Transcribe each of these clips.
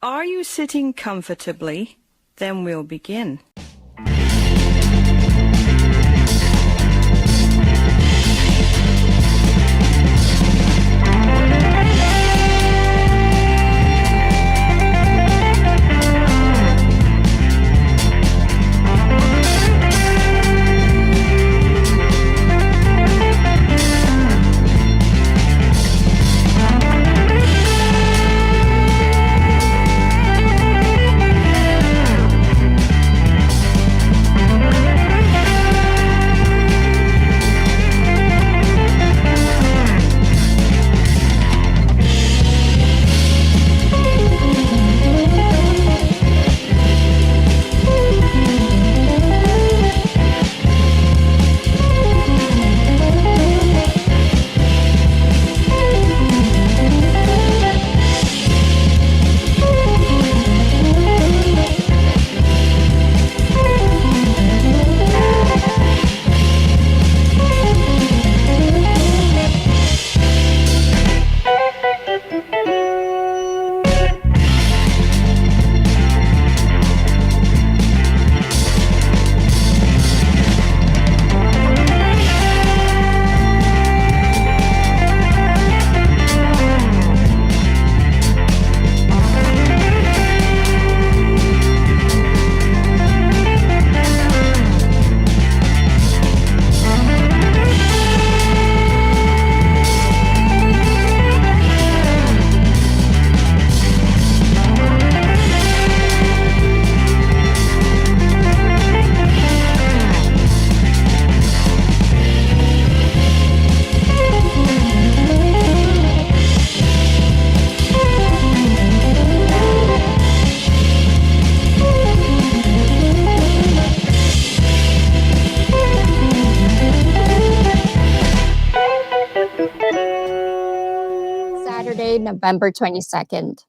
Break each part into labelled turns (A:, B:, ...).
A: Are you sitting comfortably? Then we'll begin.
B: November 22nd.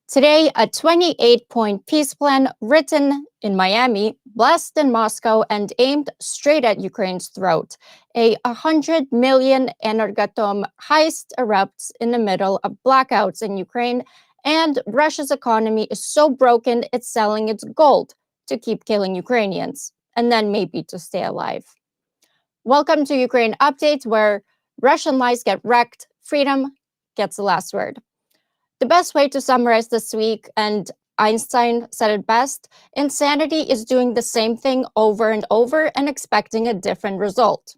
B: Today, a 28-point peace plan written in Miami, blessed in Moscow, and aimed straight at Ukraine's throat. A 100 million Energatom heist erupts in the middle of blackouts in Ukraine, and Russia's economy is so broken it's selling its gold to keep killing Ukrainians, and then maybe to stay alive. Welcome to Ukraine Update, where Russian lies get wrecked, freedom gets the last word. The best way to summarize this week, and Einstein said it best, insanity is doing the same thing over and over and expecting a different result.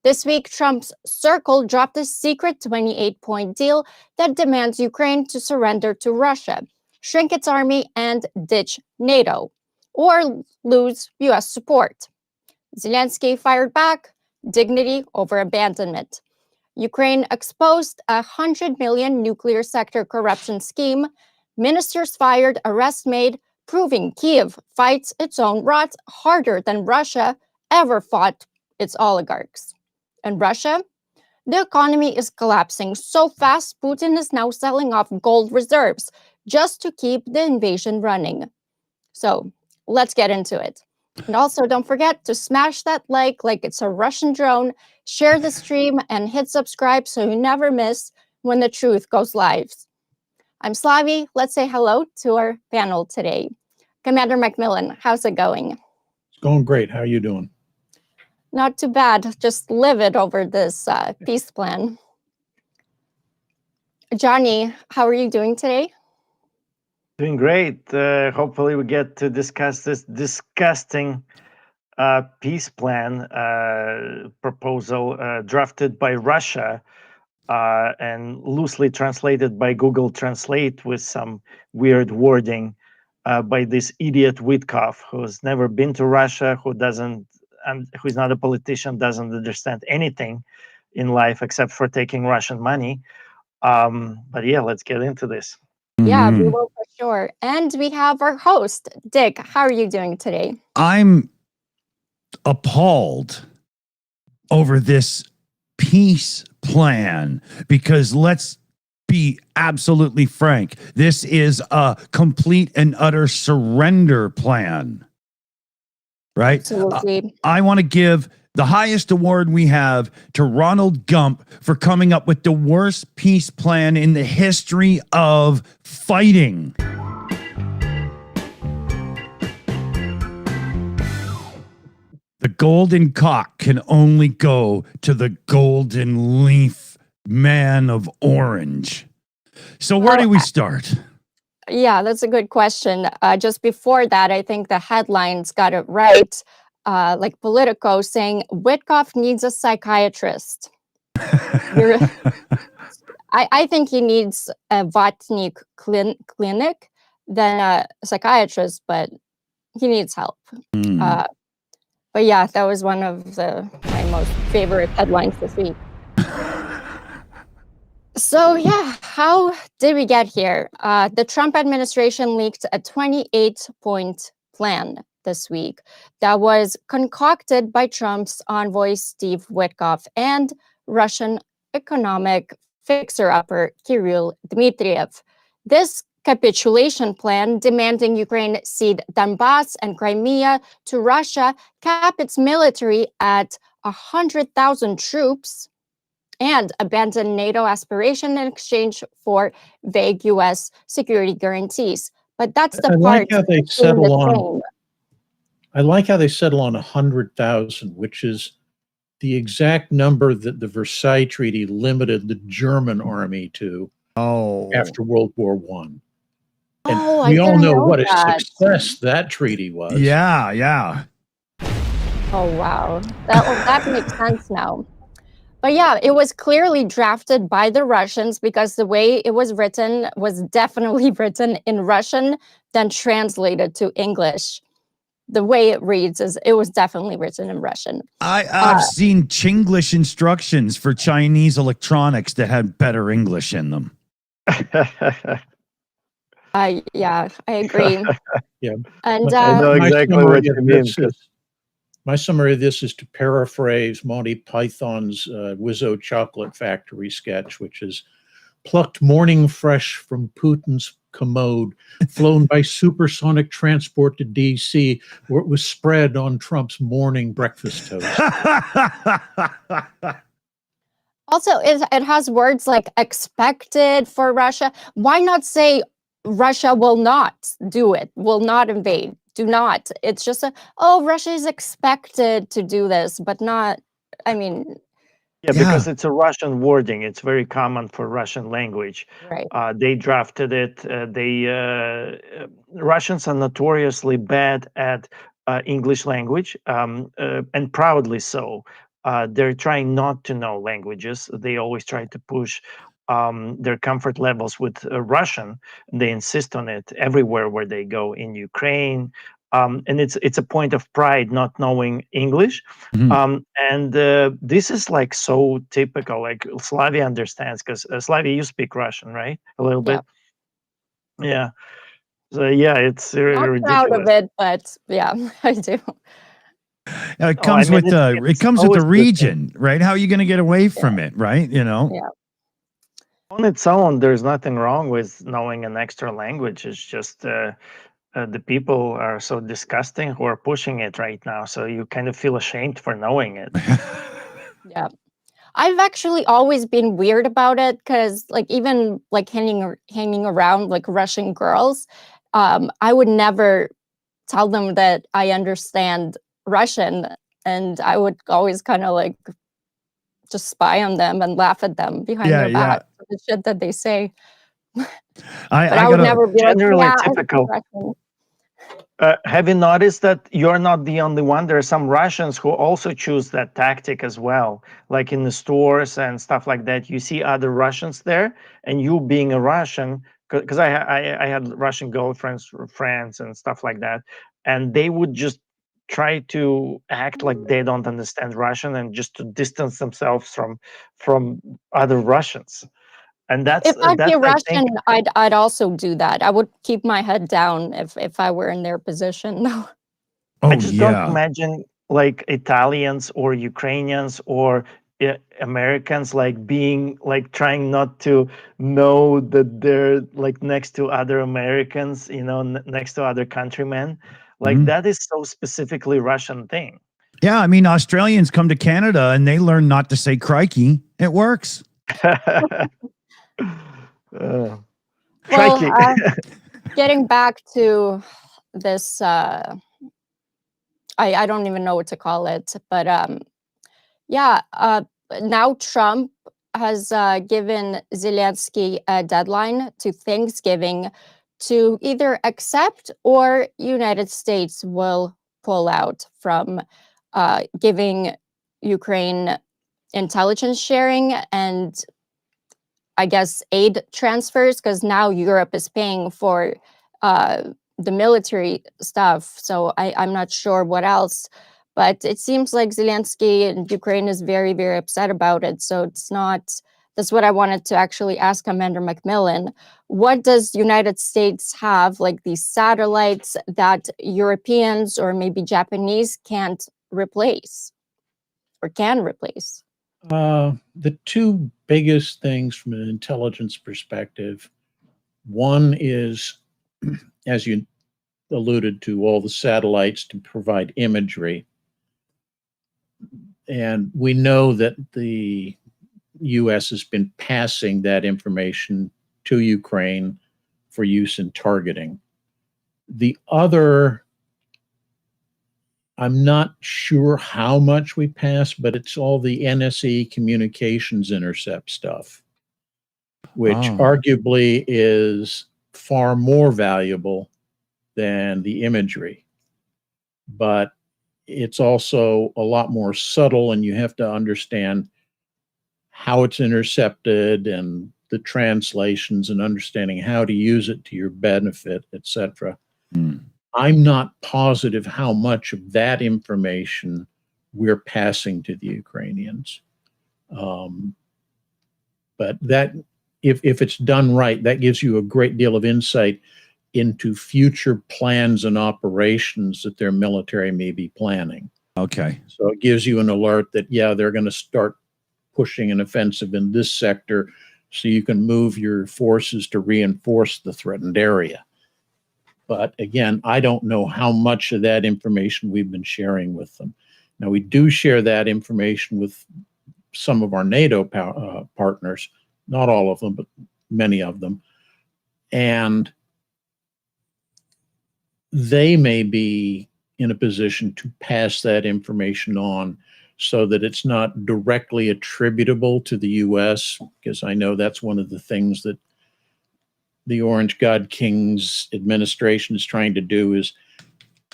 B: This week, Trump's Circle dropped a secret 28-point deal that demands Ukraine to surrender to Russia, shrink its army, and ditch NATO, or lose US support. Zelensky fired back, dignity over abandonment. Ukraine exposed a 100 million nuclear sector corruption scheme. Ministers fired, arrests made, proving Kyiv fights its own rot harder than Russia ever fought its oligarchs. And Russia? The economy is collapsing so fast, Putin is now selling off gold reserves just to keep the invasion running. So let's get into it. And also, don't forget to smash that like it's a Russian drone, share the stream, and hit subscribe so you never miss when the truth goes live. I'm Slavi. Let's say hello to our panel today. Commander Macmillan, how's it going?
C: It's going great. How are you doing?
B: Not too bad. Just livid over this peace plan. Johnny, how are you doing today?
D: Doing great. Hopefully we get to discuss this disgusting peace plan proposal drafted by Russia and loosely translated by Google Translate with some weird wording by this idiot Witkov, who's never been to Russia, who's not a politician, doesn't understand anything in life except for taking Russian money. But yeah, let's get into this.
B: Yeah, we will for sure. And we have our host, Dick. How are you doing today?
E: I'm appalled over this peace plan because let's be absolutely frank. This is a complete and utter surrender plan, right?
B: Absolutely.
E: I want to give the highest award we have to Ronald Gump for coming up with the worst peace plan in the history of fighting. golden cock can only go to the golden leaf man of orange. So where do we start?
B: Yeah, that's a good question. Just before that, I think the headlines got it right. Like Politico saying, Witkoff needs a psychiatrist. I think he needs a Vatnik clinic than a psychiatrist, but he needs help. But yeah, that was one of my most favorite headlines this week. So yeah, how did we get here? The Trump administration leaked a 28-point plan this week that was concocted by Trump's envoy Steve Witkoff and Russian economic fixer-upper Kirill Dmitriev. This capitulation plan, demanding Ukraine cede Donbass and Crimea to Russia, cap its military at 100,000 troops, and abandon NATO aspiration in exchange for vague U.S. security guarantees. But that's the part
C: how they settle on. I like how they settle on 100,000, which is the exact number that the Versailles Treaty limited the German army to after World War One. And we all know what a success that treaty was.
E: Yeah, yeah.
B: Oh, wow. That makes sense now. But yeah, it was clearly drafted by the Russians because the way it was written was definitely written in Russian, then translated to English. The way it reads is it was definitely written in Russian.
E: I've seen Chinglish instructions for Chinese electronics that had better English in them.
B: Yeah, I agree.
C: Yeah.
B: And
D: I know exactly what you mean.
C: My summary of this is to paraphrase Monty Python's Wizzo Chocolate Factory sketch, which is plucked morning fresh from Putin's commode, flown by supersonic transport to D.C., where it was spread on Trump's morning breakfast toast.
B: Also, it has words like expected for Russia. Why not say Russia will not do it, will not invade? Do not. It's just Russia is expected to do this, but not,
D: Yeah, because it's a Russian wording. It's very common for Russian language.
B: Right.
D: They drafted it. Russians are notoriously bad at English language, and proudly so. They're trying not to know languages. They always try to push their comfort levels with Russian. They insist on it everywhere where they go in Ukraine. And it's a point of pride not knowing English. And this is like so typical, like Slavia understands, because Slavia, you speak Russian, right? A little bit. Yeah. So yeah, it's
B: not
D: ridiculous.
B: proud of it, but yeah, I do.
E: It comes with the region, right? How are you going to get away from it, right? You know.
B: Yeah.
D: On its own, there's nothing wrong with knowing an extra language. It's just the people are so disgusting who are pushing it right now. So you kind of feel ashamed for knowing it.
B: Yeah. I've actually always been weird about it because, like, even like hanging around like Russian girls, I would never tell them that I understand Russian, and I would always kind of like just spy on them and laugh at them behind their back for the shit that they say. I would never be
D: generally
B: like,
D: typical. Have you noticed that you're not the only one? There are some Russians who also choose that tactic as well, like in the stores and stuff like that. You see other Russians there, and you being a Russian, because I had Russian girlfriends, friends, and stuff like that, and they would just try to act like they don't understand Russian and just to distance themselves from other Russians. And
B: if I'd be Russian, I'd also do that. I would keep my head down if I were in their position.
D: I just don't imagine like Italians or Ukrainians or Americans like being like trying not to know that they're like next to other Americans, you know, next to other countrymen. Like that is so specifically Russian thing.
E: Yeah, I mean, Australians come to Canada and they learn not to say crikey. It works.
B: Getting back to this I don't even know what to call it, but yeah, now Trump has given Zelensky a deadline to Thanksgiving to either accept or United States will pull out from giving Ukraine intelligence sharing and I guess aid transfers, because now Europe is paying for the military stuff. So I'm not sure what else, but it seems like Zelensky and Ukraine is very, very upset about it. So it's not, that's what I wanted to actually ask Commander Macmillan. What does United States have, like these satellites that Europeans or maybe Japanese can't replace or can replace?
C: The two biggest things from an intelligence perspective, one is, as you alluded to, all the satellites to provide imagery. And we know that the U.S. has been passing that information to Ukraine for use in targeting. The other, I'm not sure how much we pass, but it's all the NSE communications intercept stuff, which arguably is far more valuable than the imagery. But it's also a lot more subtle, and you have to understand how it's intercepted and the translations and understanding how to use it to your benefit, etc. I'm not positive how much of that information we're passing to the Ukrainians. But that, if it's done right, that gives you a great deal of insight into future plans and operations that their military may be planning.
E: Okay.
C: So it gives you an alert that, yeah, they're going to start pushing an offensive in this sector, so you can move your forces to reinforce the threatened area. But again, I don't know how much of that information we've been sharing with them. Now, we do share that information with some of our NATO partners, not all of them, but many of them. And they may be in a position to pass that information on so that it's not directly attributable to the U.S., because I know that's one of the things that the Orange God King's administration is trying to do, is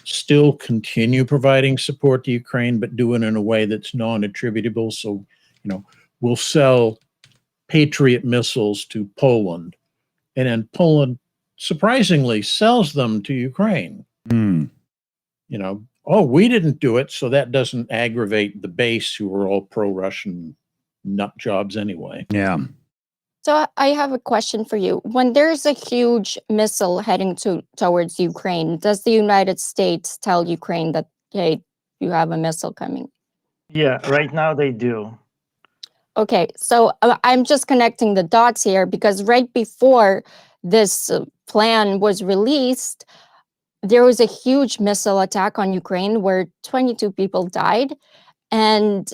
C: still continue providing support to Ukraine, but do it in a way that's non-attributable. So, we'll sell Patriot missiles to Poland, and then Poland surprisingly sells them to Ukraine. Oh, we didn't do it, so that doesn't aggravate the base, who are all pro-Russian nut jobs anyway.
E: Yeah.
B: So I have a question for you. When there's a huge missile heading towards Ukraine, does the United States tell Ukraine that, hey, you have a missile coming?
D: Yeah, right now they do.
B: Okay, so I'm just connecting the dots here, because right before this plan was released, there was a huge missile attack on Ukraine where 22 people died. And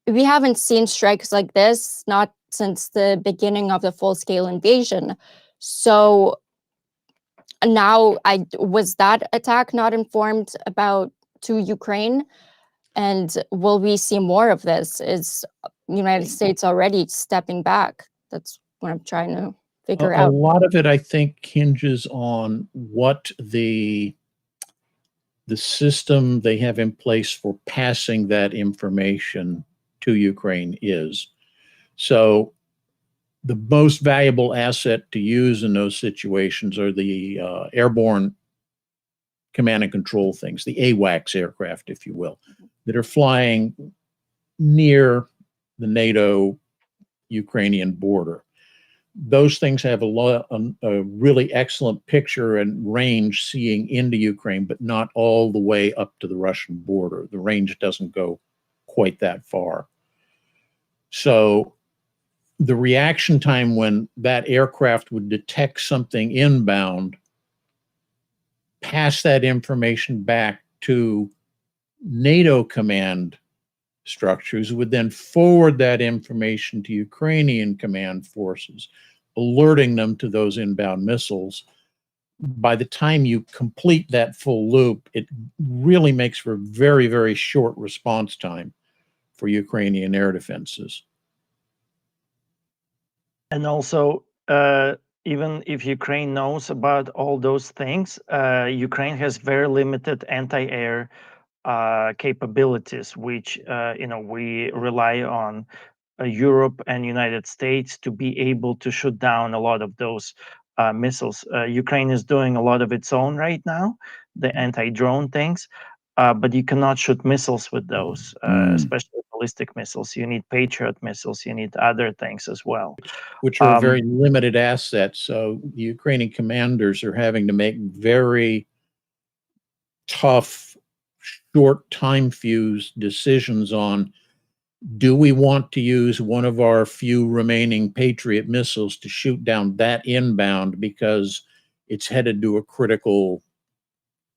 B: we haven't seen strikes like this, not since the beginning of the full-scale invasion. So now, was that attack not informed about to Ukraine? And will we see more of this? Is United States already stepping back? That's what I'm trying to figure out.
C: A lot of it, I think, hinges on what the system they have in place for passing that information to Ukraine is. So the most valuable asset to use in those situations are the airborne command and control things, the AWACS aircraft, if you will, that are flying near the NATO Ukrainian border. Those things have a really excellent picture and range seeing into Ukraine, but not all the way up to the Russian border. The range doesn't go quite that far. So the reaction time when that aircraft would detect something inbound, pass that information back to NATO command structures, would then forward that information to Ukrainian command forces, alerting them to those inbound missiles. by the time you complete that full loop, it really makes for very, very short response time for Ukrainian air defenses.
D: And also, even if Ukraine knows about all those things, Ukraine has very limited anti-air capabilities, which we rely on Europe and United States to be able to shoot down a lot of those missiles. Ukraine is doing a lot of its own right now, the anti-drone things, but you cannot shoot missiles with those, especially ballistic missiles. You need Patriot missiles. You need other things as well,
C: which are a very limited asset. So the Ukrainian commanders are having to make very tough, short time fuse decisions on, do we want to use one of our few remaining Patriot missiles to shoot down that inbound because it's headed to a critical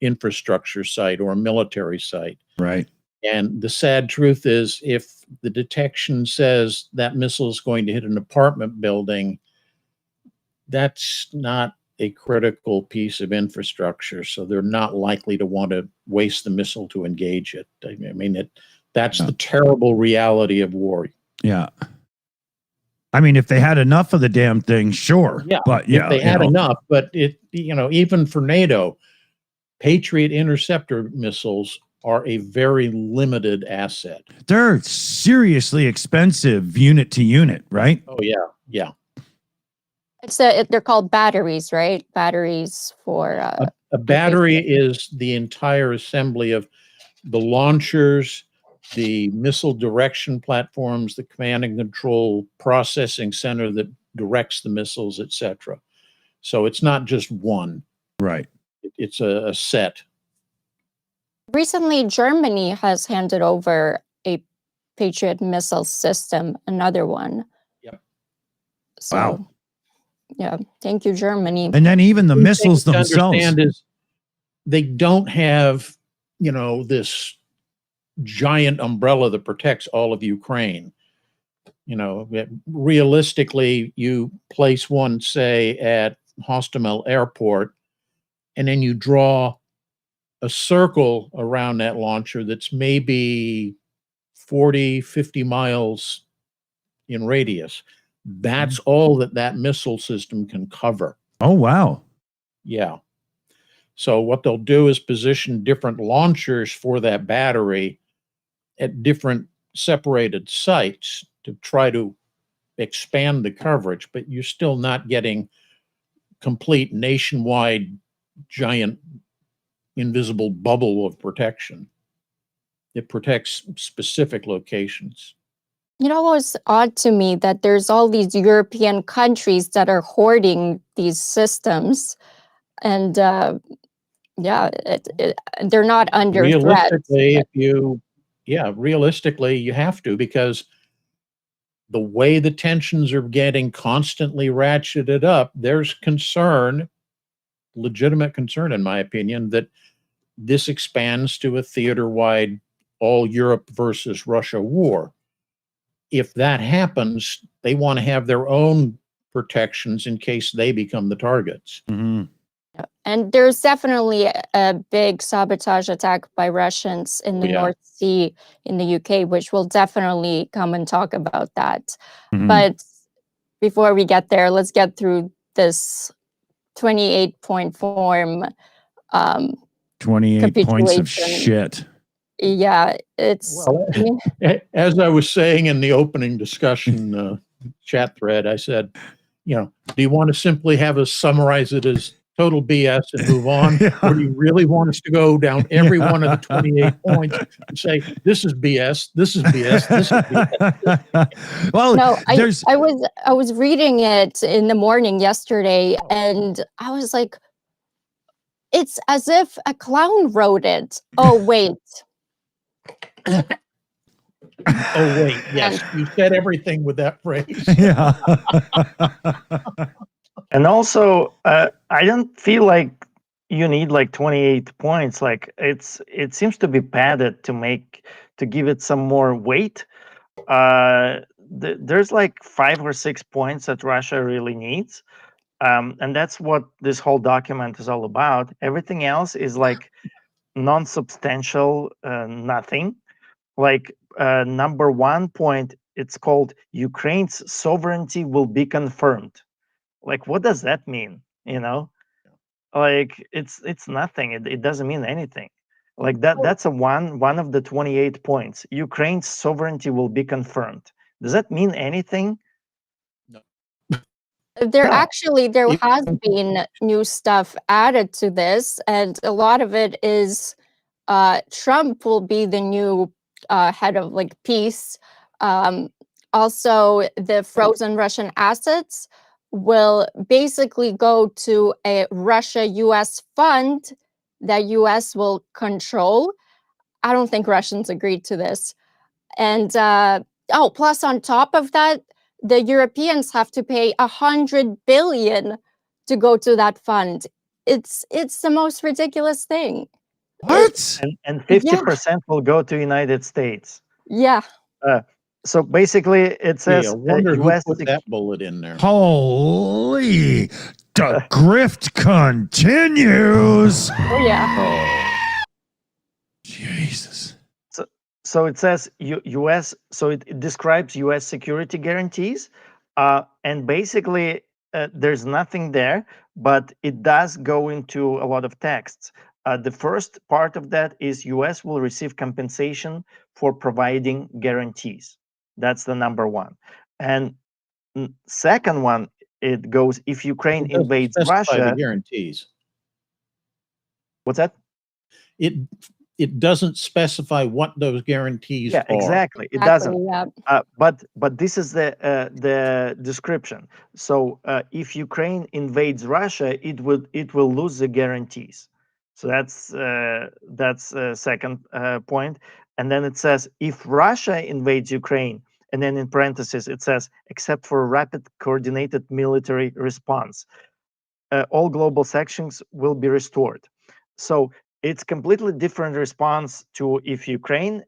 C: infrastructure site or a military site?
E: Right.
C: And the sad truth is, if the detection says that missile is going to hit an apartment building, that's not a critical piece of infrastructure. So they're not likely to want to waste the missile to engage it. I mean, that's the terrible reality of war.
E: Yeah. I mean, if they had enough of the damn thing, sure.
C: Yeah.
E: But
C: if they had enough, but even for NATO, Patriot interceptor missiles are a very limited asset.
E: They're seriously expensive unit to unit, right?
C: Oh yeah, yeah.
B: They're called batteries, right? Batteries for
C: a battery is the entire assembly of the launchers, the missile direction platforms, the command and control processing center that directs the missiles, etc. So it's not just one.
E: Right.
C: It's a set.
B: Recently, Germany has handed over a Patriot missile system, another one.
C: Yep.
B: So,
E: wow.
B: Yeah, thank you, Germany.
E: And then even the missiles
C: to
E: themselves.
C: Understand is they don't have, this giant umbrella that protects all of Ukraine. Realistically, you place one, say, at Hostomel Airport, and then you draw a circle around that launcher that's maybe 40, 50 miles in radius. That's all that missile system can cover.
E: Oh, wow.
C: Yeah. So what they'll do is position different launchers for that battery at different separated sites to try to expand the coverage, but you're still not getting complete nationwide giant invisible bubble of protection. It protects specific locations.
B: It was odd to me that there's all these European countries that are hoarding these systems, and they're not under
C: realistically,
B: threat.
C: Realistically, you have to, because the way the tensions are getting constantly ratcheted up, there's legitimate concern, in my opinion, that this expands to a theater-wide all Europe versus Russia war. If that happens, they want to have their own protections in case they become the targets.
E: Mm-hmm.
B: And there's definitely a big sabotage attack by Russians in the North Sea in the UK, which we'll definitely come and talk about that.
E: Mm-hmm.
B: But before we get there, let's get through this 28-point form.
E: 28 points of shit.
B: Yeah, it's...
C: As I was saying in the opening discussion chat thread, I said, do you want to simply have us summarize it as total BS and move on? Or do you really want us to go down every one of the 28 points and say, this is BS, this is BS, this is BS?
E: Well,
B: no, I was reading it in the morning yesterday, and I was like, it's as if a clown wrote it. Oh, wait.
C: Yes, you said everything with that phrase.
E: Yeah.
D: And also, I don't feel like you need like 28 points. Like it seems to be padded to give it some more weight. There's like 5 or 6 points that Russia really needs. And that's what this whole document is all about. Everything else is like non-substantial, nothing. Like number 1 point, it's called Ukraine's sovereignty will be confirmed. Like, what does that mean? You know, like it's nothing. It doesn't mean anything. Like that's a one of the 28 points. Ukraine's sovereignty will be confirmed. Does that mean anything?
B: There
C: No.
B: has been new stuff added to this, and a lot of it is Trump will be the new head of like peace. Also, the frozen Russian assets will basically go to a Russia-US fund that US will control. I don't think Russians agreed to this. And plus on top of that, the Europeans have to pay 100 billion to go to that fund. It's the most ridiculous thing.
E: What?
D: And 50% will go to United States.
B: Yeah.
D: So basically, it says
C: I wonder who
D: US.
C: put that bullet in there.
E: Holy, the grift continues.
B: Oh yeah.
E: Jesus.
D: So it says US. So it describes US security guarantees, and basically there's nothing there, but it does go into a lot of texts. The first part of that is US will receive compensation for providing guarantees. That's the number 1. And second one, it goes if Ukraine
C: It doesn't
D: invades
C: specify the
D: Russia.
C: guarantees.
D: What's that?
C: It doesn't specify what those guarantees are.
D: Exactly. It doesn't.
B: Yeah.
D: But this is the description. So if Ukraine invades Russia, it will lose the guarantees. So that's second point. And then it says if Russia invades Ukraine, and then in parentheses it says except for a rapid coordinated military response, all global sanctions will be restored. So it's completely different response to if Ukraine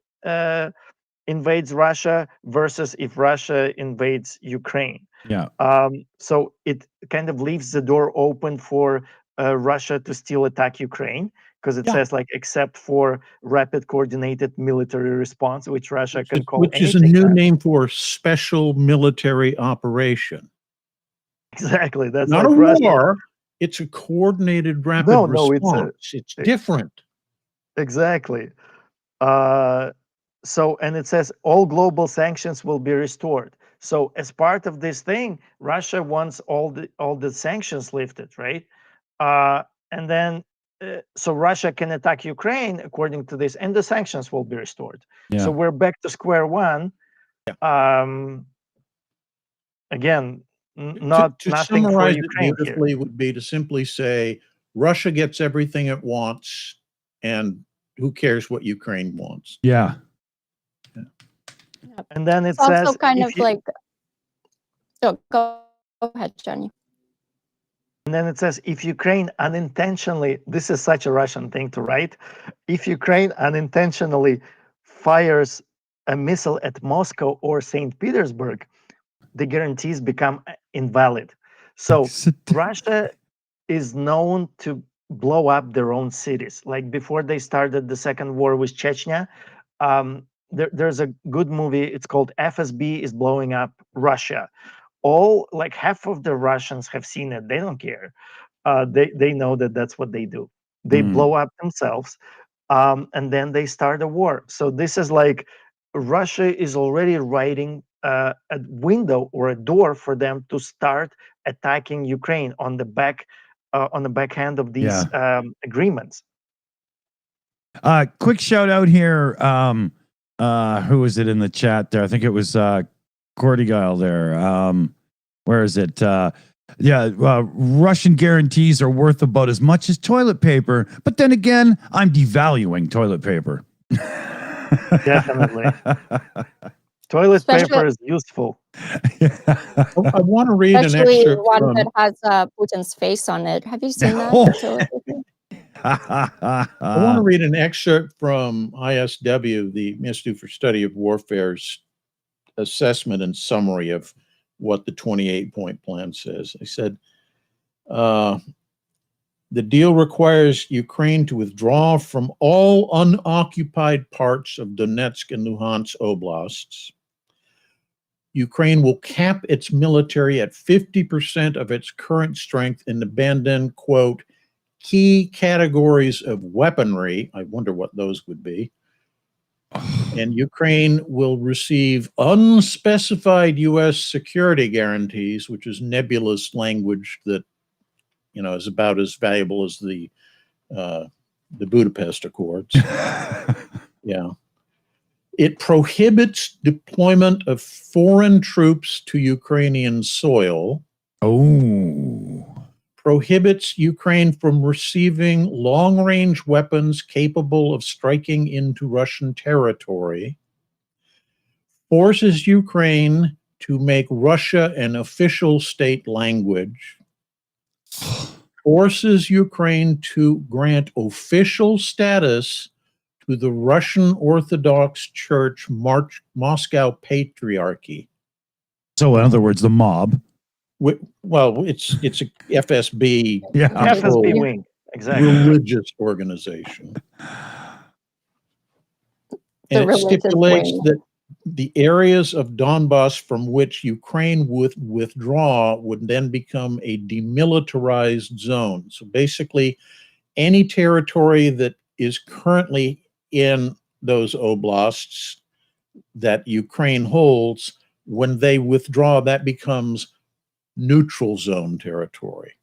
D: invades Russia versus if Russia invades Ukraine.
E: Yeah.
D: So it kind of leaves the door open for Russia to still attack Ukraine, because it says like except for rapid coordinated military response, which Russia can call
C: which is a new name for special military operation.
D: Exactly. That's
C: not
D: like
C: a
D: Russia.
C: war. It's a coordinated rapid response. It's different.
D: Exactly. So, and it says all global sanctions will be restored. So as part of this thing, Russia wants all the sanctions lifted, right? And then so Russia can attack Ukraine according to this, and the sanctions will be restored.
E: Yeah.
D: So we're back to square one. Again,
C: to
D: nothing for
C: summarize it
D: Ukraine
C: beautifully
D: here.
C: would be to simply say Russia gets everything it wants, and who cares what Ukraine wants?
E: Yeah.
D: And then it
B: It's
D: says
B: also kind of like. Oh, go ahead, Johnny.
D: And then it says, if Ukraine unintentionally, this is such a Russian thing to write, if Ukraine unintentionally fires a missile at Moscow or St. Petersburg, the guarantees become invalid. So Russia is known to blow up their own cities. Like before they started the second war with Chechnya, there's a good movie. It's called FSB is Blowing Up Russia. All like half of the Russians have seen it. They don't care. They know that that's what they do. They blow up themselves, and then they start a war. So this is like Russia is already writing a window or a door for them to start attacking Ukraine on the back end of these agreements.
E: Quick shout out here. Who was it in the chat there? I think it was Cordigile there. Where is it? Russian guarantees are worth about as much as toilet paper. But then again, I'm devaluing toilet paper.
D: Definitely. Toilet paper is useful.
C: I want to read
B: Especially
C: an excerpt
B: one
C: from,
B: that has Putin's face on it. Have you seen that?
C: I want to read an excerpt from ISW, the Institute for Study of Warfare's assessment and summary of what the 28-point plan says. They said, The deal requires Ukraine to withdraw from all unoccupied parts of Donetsk and Luhansk oblasts. Ukraine will cap its military at 50% of its current strength and abandon, quote, key categories of weaponry. I wonder what those would be. And Ukraine will receive unspecified U.S. security guarantees, which is nebulous language that, you know, is about as valuable as the Budapest Accords. Yeah. It prohibits deployment of foreign troops to Ukrainian soil.
E: Oh.
C: Prohibits Ukraine from receiving long-range weapons capable of striking into Russian territory. Forces Ukraine to make Russia an official state language. Forces Ukraine to grant official status to the Russian Orthodox Church Moscow Patriarchy.
E: So, in other words, the mob.
C: Well, it's a FSB,
E: Yeah.
D: FSB wing, exactly.
C: religious organization. And it
B: religious
C: stipulates
B: wing.
C: that the areas of Donbass from which Ukraine would withdraw would then become a demilitarized zone. So basically, any territory that is currently in those oblasts that Ukraine holds, when they withdraw, that becomes neutral zone territory.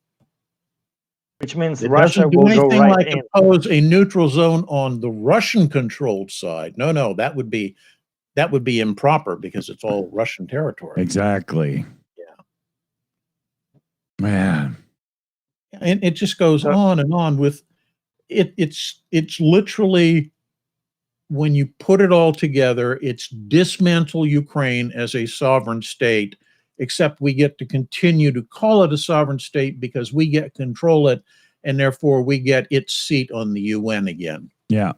D: Which means
C: It
D: Russia
C: doesn't do
D: will go
C: anything
D: right
C: like
D: in.
C: impose a neutral zone on the Russian-controlled side. No, that would be improper because it's all Russian territory.
E: Exactly.
C: Yeah.
E: Man.
C: And it just goes on and on with it. It's literally, when you put it all together, it's dismantle Ukraine as a sovereign state, except we get to continue to call it a sovereign state because we get control it, and therefore we get its seat on the UN again.
E: Yeah.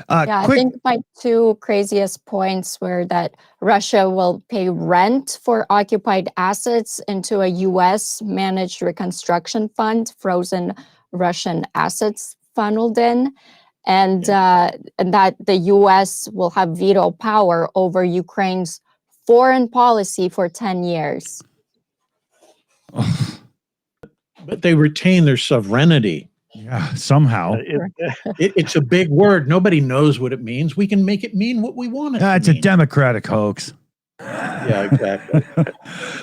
B: I think my two craziest points were that Russia will pay rent for occupied assets into a U.S. managed reconstruction fund, frozen Russian assets funneled in, and that the U.S. will have veto power over Ukraine's foreign policy for 10 years.
C: But they retain their sovereignty.
E: Yeah, somehow.
C: It's a big word. Nobody knows what it means. We can make it mean what we want it to
E: It's
C: mean.
E: a democratic hoax.
C: Yeah, exactly.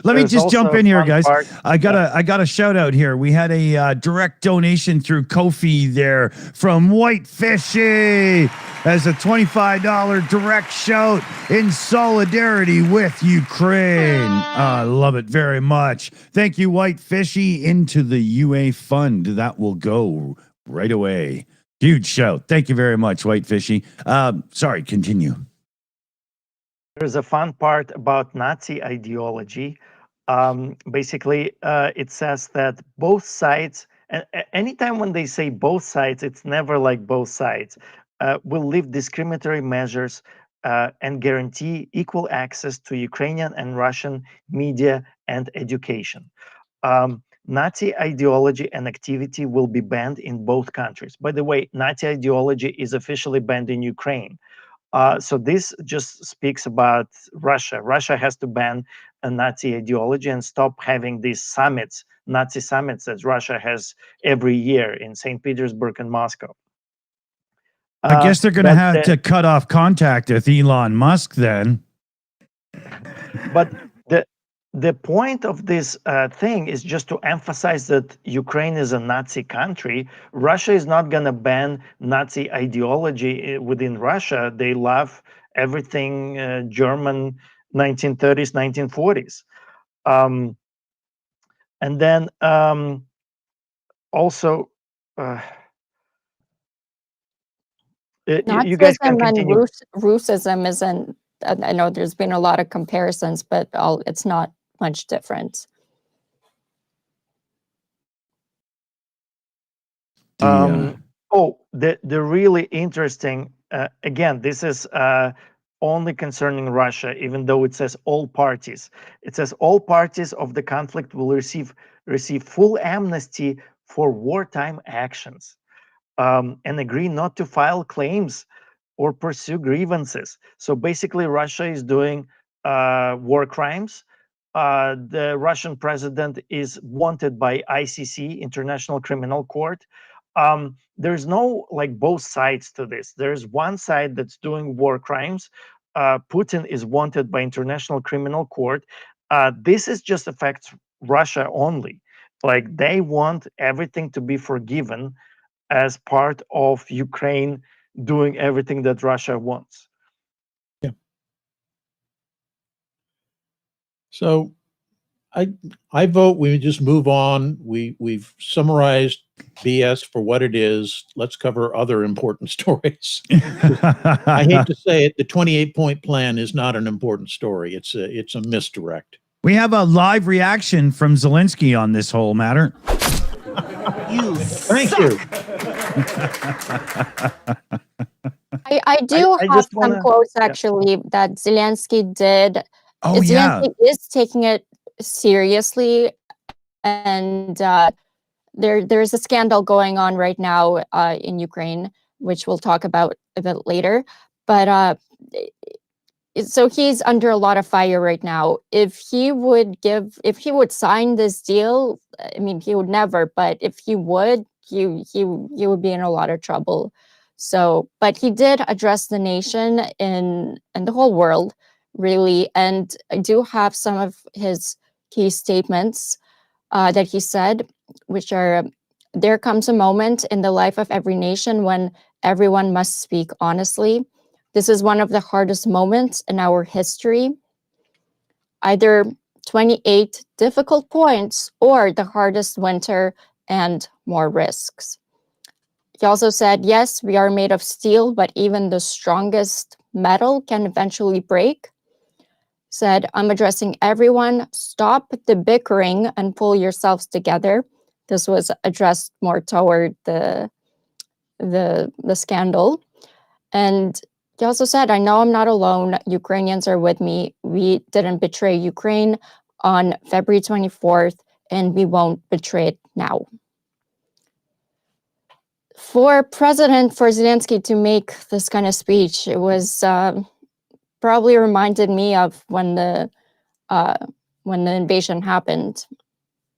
E: Let me just jump in here, guys.
D: Part.
E: I got a shout out here. We had a direct donation through Ko-fi there from White Fishy as a $25 direct shout in solidarity with Ukraine. I love it very much. Thank you, White Fishy. Into the UA fund. That will go right away. Huge shout. Thank you very much, White Fishy. Sorry, continue.
D: There's a fun part about Nazi ideology. Basically, it says that both sides, anytime when they say both sides, it's never like both sides, will leave discriminatory measures and guarantee equal access to Ukrainian and Russian media and education. Nazi ideology and activity will be banned in both countries. By the way, Nazi ideology is officially banned in Ukraine. So this just speaks about Russia. Russia has to ban a Nazi ideology and stop having these summits, Nazi summits that Russia has every year in St. Petersburg and Moscow.
E: I guess they're going to have to cut off contact with Elon Musk then.
D: But the point of this thing is just to emphasize that Ukraine is a Nazi country. Russia is not going to ban Nazi ideology within Russia. They love everything German 1930s, 1940s. And then also, you guys can continue.
B: And Russism isn't, I know there's been a lot of comparisons, but it's not much different.
D: The really interesting, again, this is only concerning Russia, even though it says all parties. It says all parties of the conflict will receive full amnesty for wartime actions, and agree not to file claims or pursue grievances. So basically, Russia is doing war crimes. The Russian president is wanted by ICC, International Criminal Court. There's no like both sides to this. There's one side that's doing war crimes. Putin is wanted by International Criminal Court. This is just affects Russia only. Like they want everything to be forgiven as part of Ukraine doing everything that Russia wants.
C: Yeah. So I vote we just move on. We've summarized BS for what it is. Let's cover other important stories. I hate to say it, the 28-point plan is not an important story. It's a misdirect.
E: We have a live reaction from Zelensky on this whole matter.
C: Thank you.
B: I do have
D: just
B: some
D: wanna-
B: quotes actually that Zelensky did.
E: Oh, yeah.
B: Zelensky is taking it seriously, and there's a scandal going on right now in Ukraine, which we'll talk about a bit later. But so he's under a lot of fire right now. If he would sign this deal, I mean, he would never, but if he would, he would be in a lot of trouble. So, but he did address the nation and the whole world, really. And I do have some of his key statements that he said, which are, there comes a moment in the life of every nation when everyone must speak honestly. This is one of the hardest moments in our history. Either 28 difficult points or the hardest winter and more risks. He also said, yes, we are made of steel, but even the strongest metal can eventually break. Said, I'm addressing everyone. Stop the bickering and pull yourselves together. This was addressed more toward the scandal. And he also said, I know I'm not alone. Ukrainians are with me. We didn't betray Ukraine on February 24th, and we won't betray it now. For Zelensky to make this kind of speech, it was probably reminded me of when the invasion happened.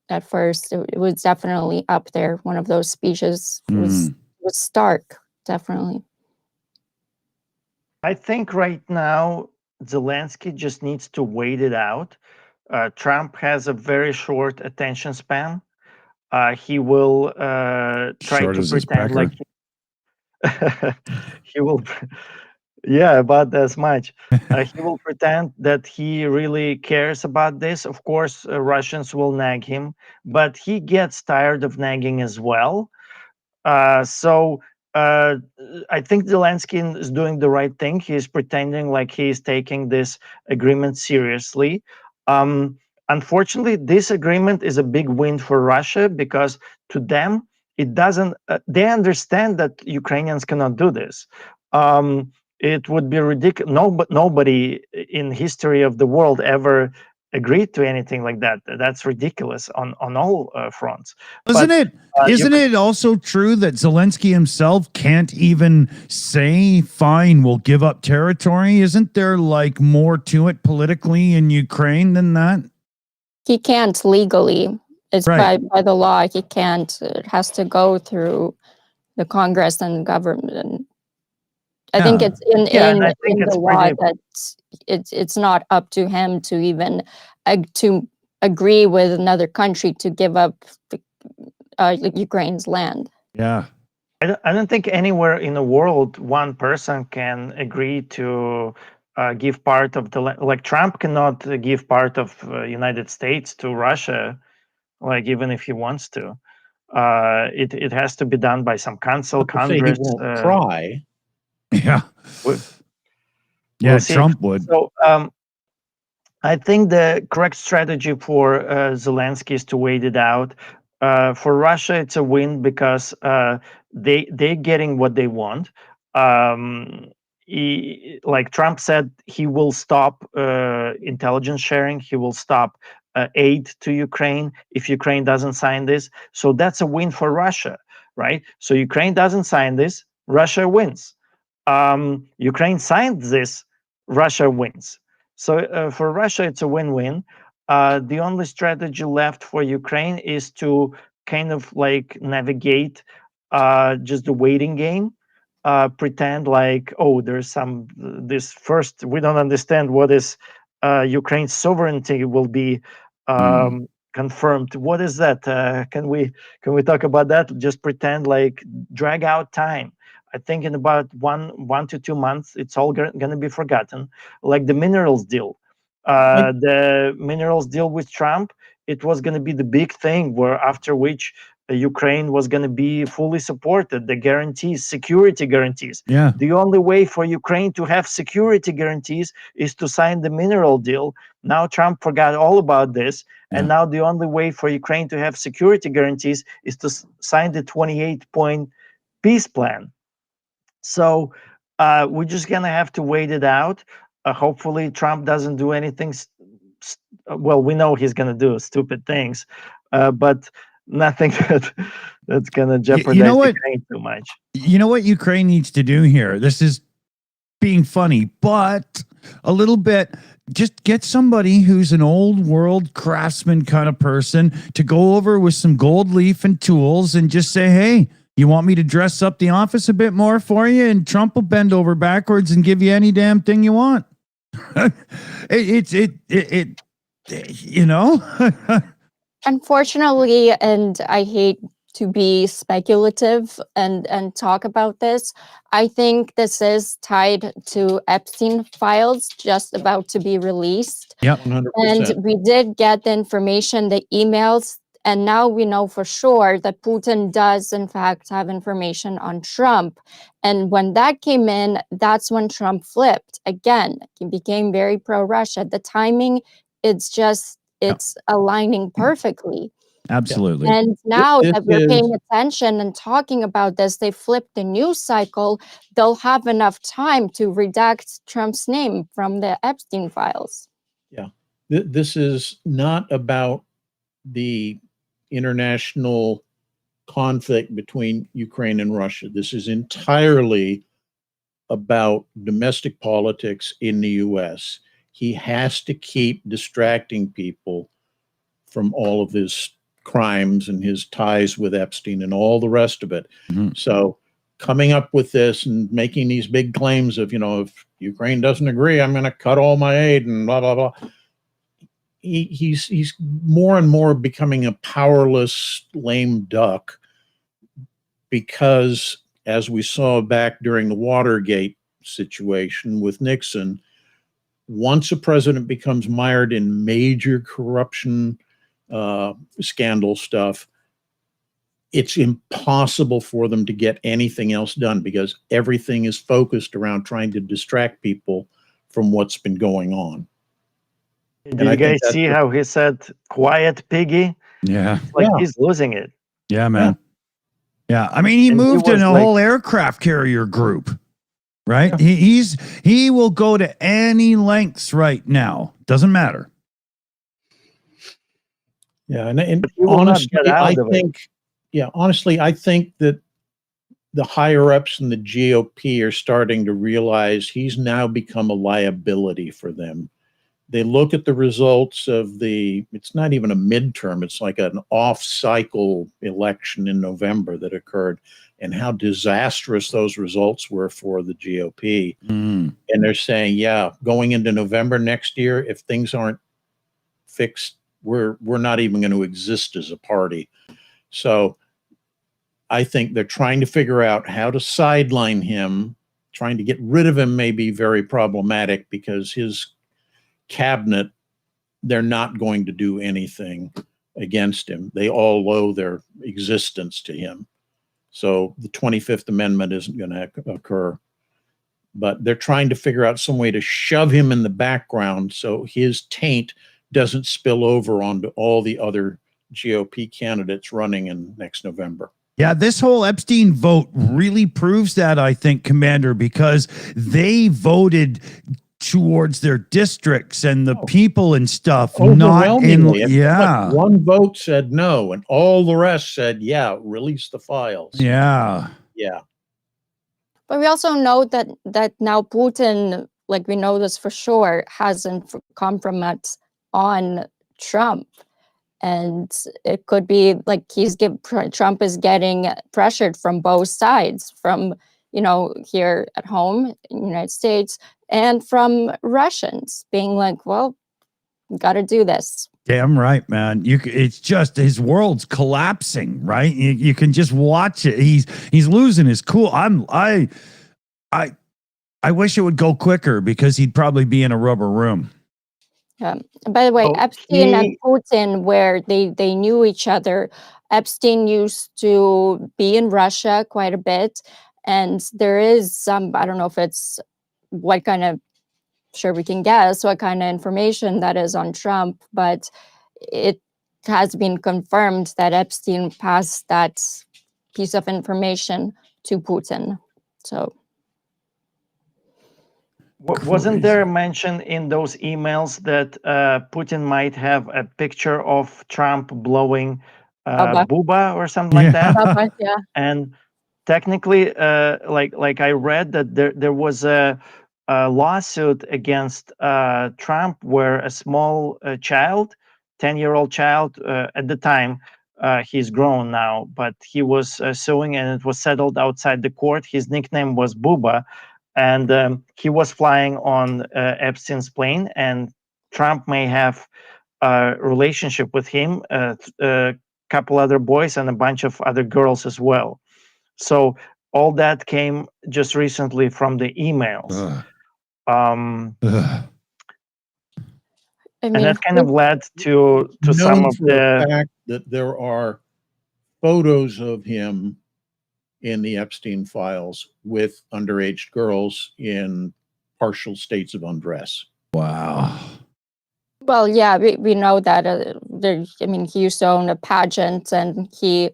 B: At first, it was definitely up there. One of those speeches was stark, definitely.
D: I think right now Zelensky just needs to wait it out. Trump has a very short attention span. He will try
E: Short
D: to
E: as his
D: pretend like
E: pecker.
D: he will. Yeah, about as much. He will pretend that he really cares about this. Of course, Russians will nag him, but he gets tired of nagging as well. So I think Zelensky is doing the right thing. He's pretending like he's taking this agreement seriously. Unfortunately, this agreement is a big win for Russia because to them, it doesn't, they understand that Ukrainians cannot do this. It would be ridiculous. Nobody in history of the world ever agreed to anything like that. That's ridiculous on all fronts.
E: Isn't it also true that Zelensky himself can't even say, fine, we'll give up territory? Isn't there like more to it politically in Ukraine than that?
B: He can't legally. It's
E: right.
B: by the law. He can't. It has to go through the Congress and government. I think it's in the law that it's not up to him to even to agree with another country to give up Ukraine's land.
E: Yeah.
D: I don't think anywhere in the world one person can agree to give part of the like Trump cannot give part of United States to Russia, like even if he wants to. It has to be done by some council, Congress.
C: He won't try.
E: Yeah.
D: We'll
E: Trump would.
D: So I think the correct strategy for Zelensky is to wait it out. For Russia, it's a win because they're getting what they want. like Trump said, he will stop intelligence sharing. He will stop aid to Ukraine if Ukraine doesn't sign this. So that's a win for Russia, right? So Ukraine doesn't sign this, Russia wins. Ukraine signed this, Russia wins. So for Russia, it's a win-win. The only strategy left for Ukraine is to kind of like navigate just the waiting game. Pretend like, oh, there's this first, we don't understand what is Ukraine's sovereignty will be confirmed. What is that? Can we talk about that? Just pretend, like drag out time. I think in about one to 2 months, it's all going to be forgotten. Like the minerals deal. The minerals deal with Trump, it was going to be the big thing where after which Ukraine was going to be fully supported. The guarantees, security guarantees.
E: Yeah.
D: The only way for Ukraine to have security guarantees is to sign the mineral deal. Now Trump forgot all about this. And now the only way for Ukraine to have security guarantees is to sign the 28-point peace plan. So we're just going to have to wait it out. Hopefully Trump doesn't do anything. Well, we know he's going to do stupid things, but nothing that's going to jeopardize Ukraine too much.
E: You know what Ukraine needs to do here? This is being funny, but a little bit, just get somebody who's an old world craftsman kind of person to go over with some gold leaf and tools and just say, hey, you want me to dress up the office a bit more for you? And Trump will bend over backwards and give you any damn thing you want. You know?
B: Unfortunately, and I hate to be speculative and talk about this, I think this is tied to Epstein files just about to be released.
E: Yep.
C: 100%.
B: And we did get the information, the emails, and now we know for sure that Putin does in fact have information on Trump. And when that came in, that's when Trump flipped. Again, he became very pro-Russia. The timing, it's aligning perfectly.
E: Absolutely.
B: And now
C: This
B: that we're
C: is-
B: paying attention and talking about this, they flipped the news cycle. They'll have enough time to redact Trump's name from the Epstein files.
C: Yeah. This is not about the international conflict between Ukraine and Russia. This is entirely about domestic politics in the US. He has to keep distracting people from all of his crimes and his ties with Epstein and all the rest of it.
E: Mhm.
C: So coming up with this and making these big claims of, if Ukraine doesn't agree, I'm going to cut all my aid and blah, blah, blah. He's more and more becoming a powerless lame duck because, as we saw back during the Watergate situation with Nixon, once a president becomes mired in major corruption scandal stuff, it's impossible for them to get anything else done because everything is focused around trying to distract people from what's been going on.
D: Did you guys see how he said, quiet piggy?
E: Yeah.
D: He's losing it.
E: Yeah, man. Yeah. I mean, he moved in a whole aircraft carrier group, right? Yeah. He will go to any lengths right now. Doesn't matter.
C: Yeah. And honestly, I think that the higher ups in the GOP are starting to realize he's now become a liability for them. They look at the results of it's not even a midterm, it's like an off-cycle election in November that occurred, and how disastrous those results were for the GOP. And they're saying, yeah, going into November next year, if things aren't fixed, we're not even going to exist as a party. So I think they're trying to figure out how to sideline him. Trying to get rid of him may be very problematic because his cabinet, they're not going to do anything against him. They all owe their existence to him. So the 25th Amendment isn't going to occur. But they're trying to figure out some way to shove him in the background so his taint doesn't spill over onto all the other GOP candidates running in next November.
E: Yeah, this whole Epstein vote really proves that, I think, Commander, because they voted towards their districts and the people and stuff, not in,
C: Overwhelmingly,
E: yeah.
C: one vote said no, and all the rest said, yeah, release the files.
E: Yeah.
C: Yeah.
B: But we also know that now Putin, like we know this for sure, has a compromise on Trump. And it could be like Trump is getting pressured from both sides, from, here at home in the United States, and from Russians being like, well, got to do this.
E: Damn right, man. It's just his world's collapsing, right? You can just watch it. He's losing his cool. I wish it would go quicker because he'd probably be in a rubber room.
B: By the way,
D: Oh,
B: Epstein and Putin, where they knew each other, Epstein used to be in Russia quite a bit. And there is some, I don't know if it's what kind of, sure we can guess what kind of information that is on Trump, but it has been confirmed that Epstein passed that piece of information to Putin. So.
D: Wasn't there a mention in those emails that Putin might have a picture of Trump blowing Booba or something like that?
B: Bubba, yeah.
D: And technically, like I read that there was a lawsuit against Trump where a small child, 10-year-old child, at the time, he's grown now, but he was suing, and it was settled outside the court. His nickname was Booba. And he was flying on Epstein's plane, and Trump may have a relationship with him, a couple other boys, and a bunch of other girls as well. So all that came just recently from the emails.
B: I
D: And
B: mean,
D: that kind of led to some of the
C: fact that there are photos of him in the Epstein files with underage girls in partial states of undress.
E: Wow.
B: well, yeah, we know that. He used to own a pageant, and he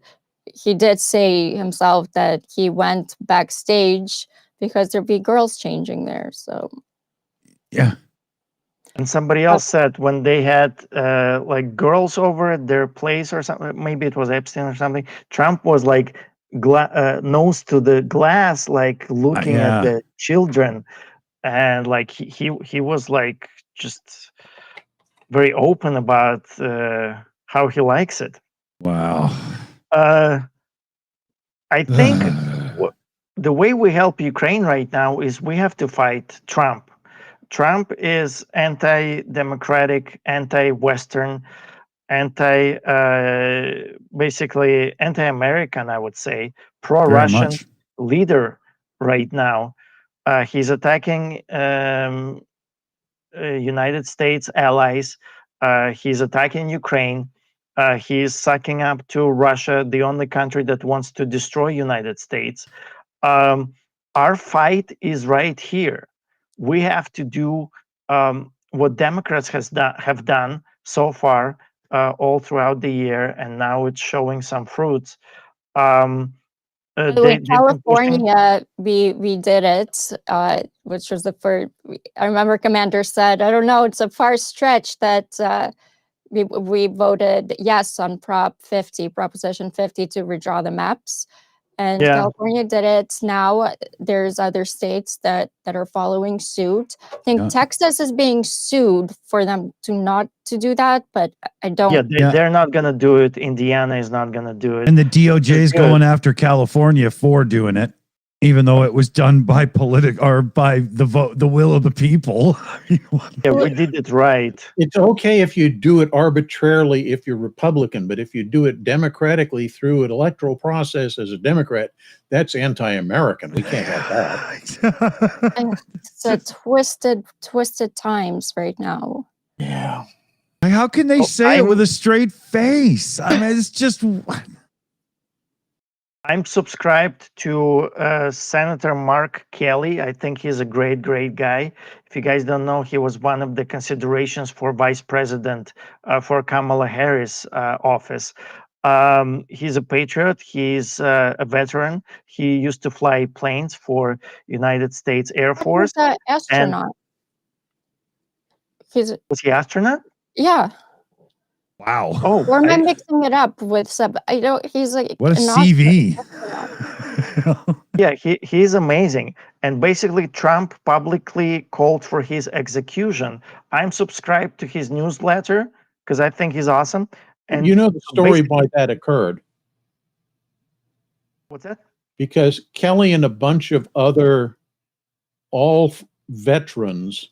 B: did say himself that he went backstage because there'd be girls changing there. So
E: Yeah.
D: And somebody else said when they had like girls over at their place or something, maybe it was Epstein or something, Trump was like nose to the glass, like looking at the children, and like he was like just very open about how he likes it.
E: Wow.
D: I think the way we help Ukraine right now is we have to fight Trump. Trump is anti-democratic, anti-Western, basically anti-American, I would say, pro-Russian leader right now. He's attacking United States allies. He's attacking Ukraine. He's sucking up to Russia, the only country that wants to destroy United States. Our fight is right here. We have to do what Democrats have done so far all throughout the year, and now it's showing some fruits.
B: California, we did it, which was the first. I remember Commander said, I don't know, it's a far stretch that we voted yes on Proposition 50 to redraw the maps. And California did it. Now there's other states that are following suit. I think Texas is being sued for them not to do that, but I don't.
D: They're not going to do it. Indiana is not going to do it.
E: And the DOJ is going after California for doing it, even though it was done by the will of the people.
D: Yeah, we did it right.
C: It's okay if you do it arbitrarily if you're Republican, but if you do it democratically through an electoral process as a Democrat, that's anti-American. We can't have that.
B: It's a twisted times right now.
C: Yeah.
E: How can they say it with a straight face? I mean, it's just...
D: I'm subscribed to Senator Mark Kelly. I think he's a great guy. If you guys don't know, he was one of the considerations for vice president for Kamala Harris' office. He's a patriot. He's a veteran. He used to fly planes for United States Air Force.
B: He's an astronaut.
D: Was he astronaut?
B: Yeah.
E: Wow.
D: Oh,
B: Or am I mixing it up with Seb? I don't. He's like
E: What a
B: an
E: CV.
D: yeah, he's amazing. And basically, Trump publicly called for his execution. I'm subscribed to his newsletter because I think he's awesome. And
C: You know the story why that occurred?
D: What's that?
C: Because Kelly and a bunch of other veterans,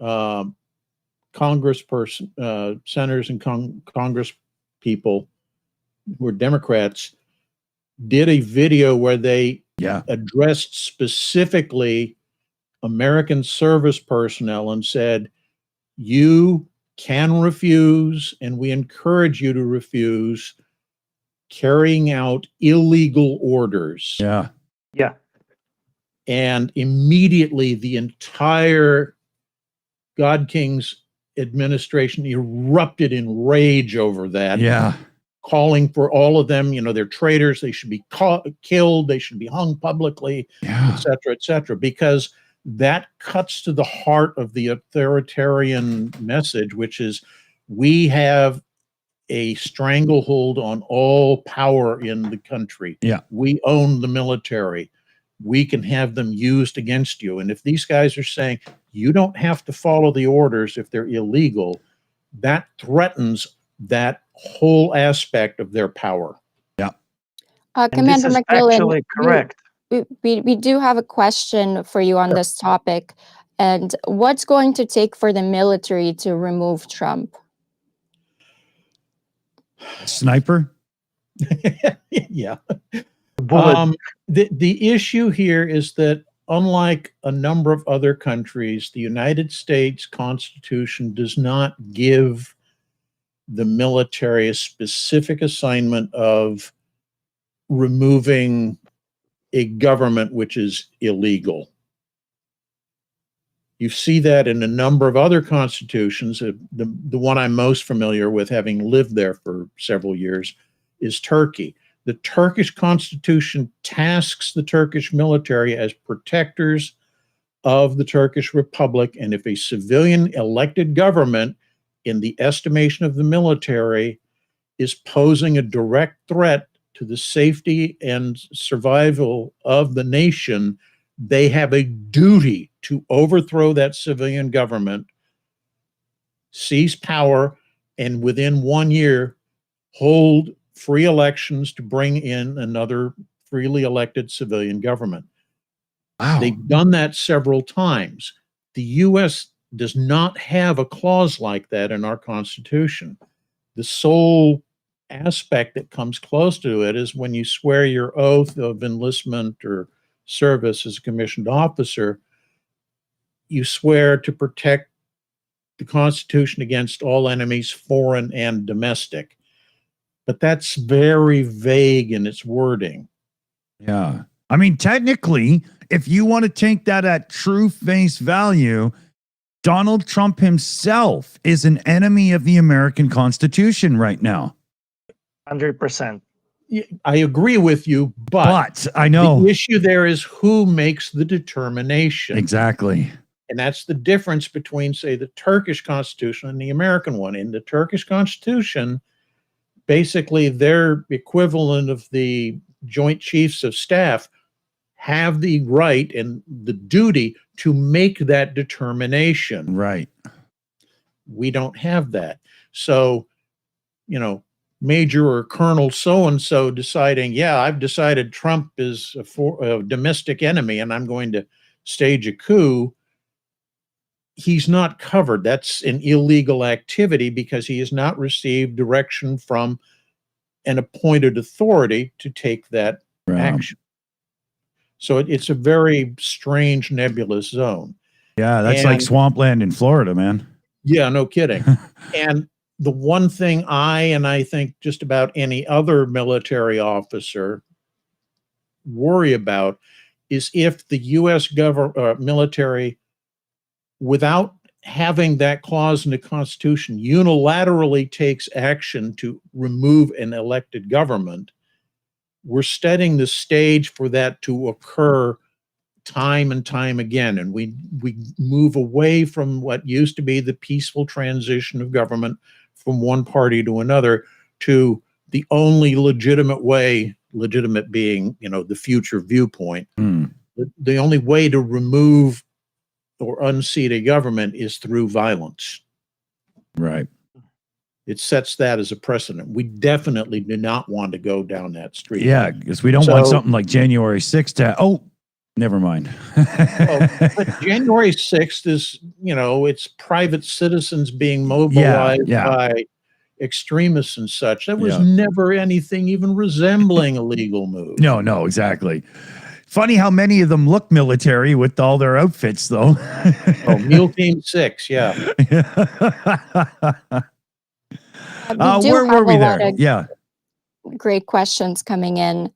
C: congressperson, senators and Congress people who were Democrats, did a video where they addressed specifically American service personnel and said, you can refuse, and we encourage you to refuse carrying out illegal orders.
E: Yeah.
D: Yeah.
C: And immediately the entire God King's administration erupted in rage over that.
E: Yeah.
C: Calling for all of them, they're traitors, they should be killed, they should be hung publicly, et cetera, because that cuts to the heart of the authoritarian message, which is we have a stranglehold on all power in the country.
E: Yeah.
C: We own the military. We can have them used against you. And if these guys are saying you don't have to follow the orders if they're illegal, that threatens that whole aspect of their power.
E: Yeah.
B: Commander
D: this is
B: McMillan,
D: actually correct.
B: We do have a question for you on this topic. And what's going to take for the military to remove Trump?
E: Sniper?
C: Yeah. The issue here is that unlike a number of other countries, the United States Constitution does not give the military a specific assignment of removing a government which is illegal. You see that in a number of other constitutions. The one I'm most familiar with, having lived there for several years, is Turkey. The Turkish constitution tasks the Turkish military as protectors of the Turkish Republic, and if a civilian elected government, in the estimation of the military, is posing a direct threat to the safety and survival of the nation, they have a duty to overthrow that civilian government, seize power, and within 1 year, hold free elections to bring in another freely elected civilian government.
E: Wow.
C: They've done that several times. The U.S. does not have a clause like that in our Constitution. The sole aspect that comes close to it is when you swear your oath of enlistment or service as a commissioned officer, you swear to protect the Constitution against all enemies, foreign and domestic. But that's very vague in its wording.
E: Yeah. I mean, technically, if you want to take that at true face value, Donald Trump himself is an enemy of the American Constitution right now.
D: 100%.
C: I agree with you, but
E: I know
C: the issue there is who makes the determination.
E: Exactly.
C: And that's the difference between, say, the Turkish Constitution and the American one. In the Turkish Constitution, basically their equivalent of the Joint Chiefs of Staff have the right and the duty to make that determination.
E: Right.
C: We don't have that. So, Major or Colonel so-and-so deciding, yeah, I've decided Trump is a domestic enemy and I'm going to stage a coup. He's not covered. That's an illegal activity because he has not received direction from an appointed authority to take that action. So it's a very strange, nebulous zone.
E: Yeah, that's like swampland in Florida, man.
C: Yeah, no kidding. And the one thing I think just about any other military officer worry about is if the U.S. military, without having that clause in the Constitution unilaterally takes action to remove an elected government, we're setting the stage for that to occur time and time again. And we move away from what used to be the peaceful transition of government from one party to another to the only legitimate way, legitimate being, the future viewpoint. The only way to remove or unseat a government is through violence.
E: Right.
C: It sets that as a precedent. We definitely do not want to go down that street.
E: Yeah, because we don't want something like January 6th to, never mind.
C: But January 6th is, it's private citizens being mobilized by extremists and such. That was never anything even resembling a legal move.
E: No, exactly. Funny how many of them look military with all their outfits, though.
C: Mule Team 6, yeah.
E: Where were we there? Yeah.
B: Great questions coming in.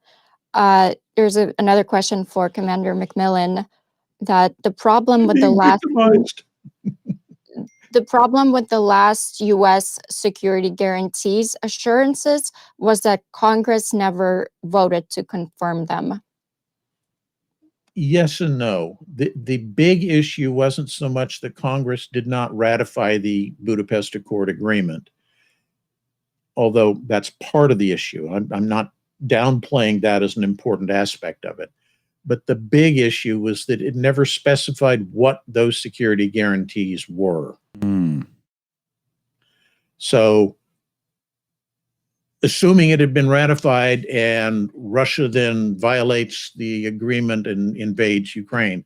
B: There's another question for Commander McMillan, that the problem with the last U.S. security guarantees assurances was that Congress never voted to confirm them.
C: Yes and no. The big issue wasn't so much that Congress did not ratify the Budapest Accord agreement, although that's part of the issue. I'm not downplaying that as an important aspect of it. But the big issue was that it never specified what those security guarantees were. So, assuming it had been ratified and Russia then violates the agreement and invades Ukraine,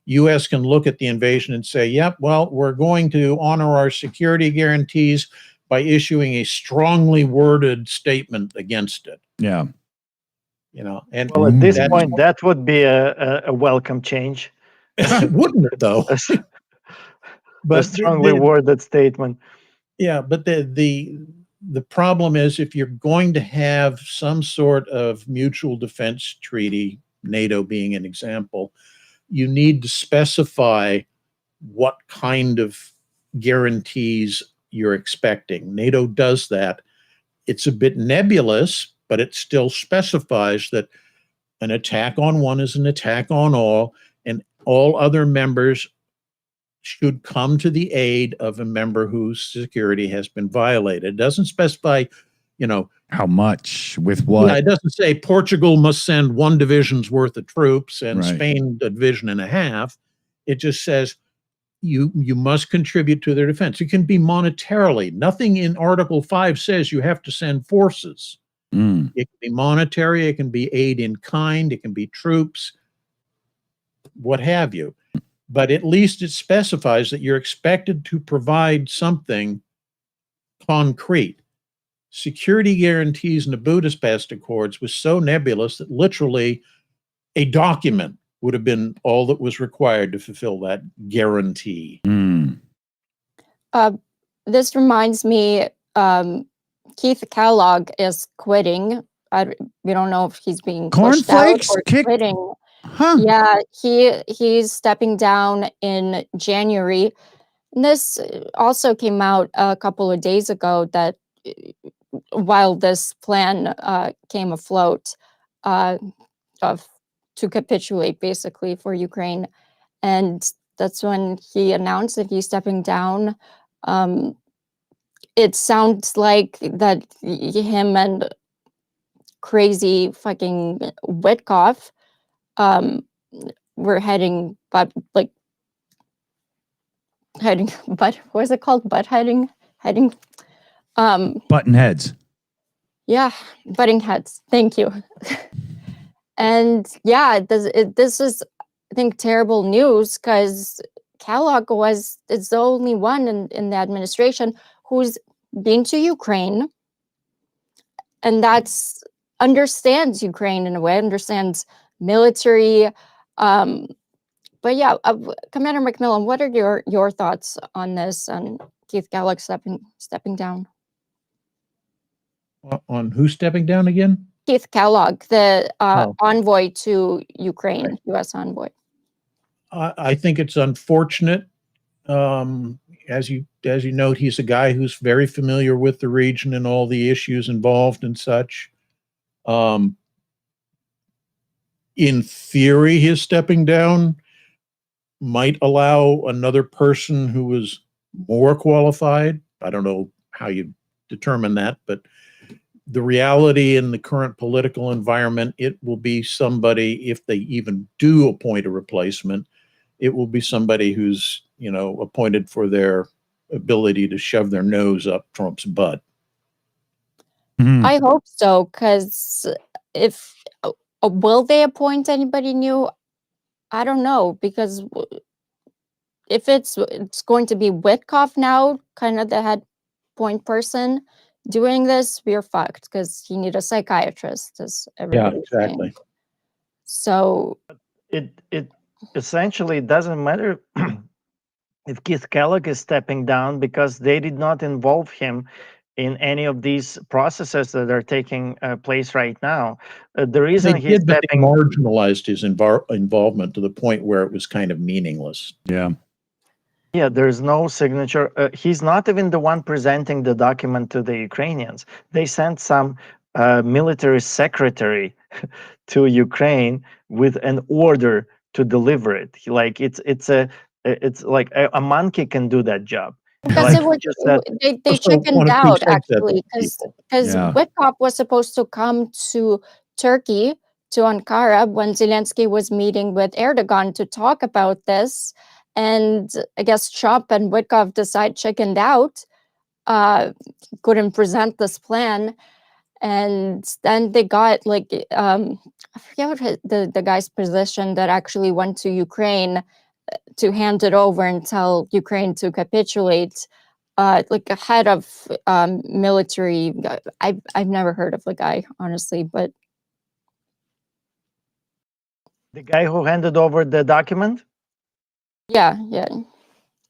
C: U.S. can look at the invasion and say, yep, well, we're going to honor our security guarantees by issuing a strongly worded statement against it.
E: Yeah.
C: And
D: well, at this point, that would be a welcome change.
C: Wouldn't it, though?
D: But a strongly worded statement.
C: Yeah, but the problem is, if you're going to have some sort of mutual defense treaty, NATO being an example, you need to specify what kind of guarantees you're expecting. NATO does that. It's a bit nebulous, but it still specifies that an attack on one is an attack on all, and all other members should come to the aid of a member whose security has been violated. It doesn't specify,
E: how much, with what.
C: Yeah, it doesn't say Portugal must send 1 division's worth of troops and Spain a division and a half. It just says you must contribute to their defense. It can be monetarily. Nothing in Article 5 says you have to send forces. It can be monetary, it can be aid in kind, it can be troops, what have you. But at least it specifies that you're expected to provide something concrete. Security guarantees in the Budapest Accords was so nebulous that literally a document would have been all that was required to fulfill that guarantee.
B: This reminds me, Keith Kellogg is quitting. We don't know if he's being pushed out or quitting.
E: Huh.
B: Yeah, he's stepping down in January. And this also came out a couple of days ago, that while this plan came afloat to capitulate basically for Ukraine, and that's when he announced that he's stepping down. It sounds like that him and crazy fucking Witkoff we're heading, but what is it called? Heading.
E: Button heads.
B: Yeah, butting heads. Thank you. And yeah, this is, I think, terrible news, because Kellogg is the only one in the administration who's been to Ukraine, and that's understands Ukraine in a way, understands military. But yeah, Commander McMillan, what are your thoughts on this, and Keith Kellogg stepping down?
C: On who's stepping down again?
B: Keith Kellogg, the envoy to Ukraine, U.S. envoy.
C: I think it's unfortunate As you note, he's a guy who's very familiar with the region and all the issues involved and such. In theory, his stepping down might allow another person who was more qualified. I don't know how you determine that, but the reality in the current political environment, it will be somebody, if they even do appoint a replacement, it will be somebody who's, appointed for their ability to shove their nose up Trump's butt.
E: Mhm.
B: I hope so, because if will they appoint anybody new? I don't know, because if it's going to be Witkoff now, kind of the head point person doing this, we're fucked, because he need a psychiatrist, as everybody's saying.
C: Exactly.
B: So
D: It essentially doesn't matter if Keith Kellogg is stepping down, because they did not involve him in any of these processes that are taking place right now. The reason
C: They
D: he's
C: did, but they
D: stepping,
C: marginalized his involvement to the point where it was kind of meaningless.
E: Yeah.
D: yeah, there's no signature. He's not even the one presenting the document to the Ukrainians. They sent some military secretary to Ukraine with an order to deliver it. Like it's like a monkey can do that job.
B: because
D: Like
B: it was,
D: just that,
B: they
C: Also want
B: chickened
C: to
B: out,
C: present that to
B: actually, because
E: Yeah.
B: Witkoff was supposed to come to Turkey, to Ankara, when Zelensky was meeting with Erdogan to talk about this. And I guess Trump and Witkoff chickened out, couldn't present this plan. And then they got I forget what the guy's position that actually went to Ukraine to hand it over and tell Ukraine to capitulate. Like a head of military. I've never heard of the guy, honestly, but
D: the guy who handed over the document.
B: yeah.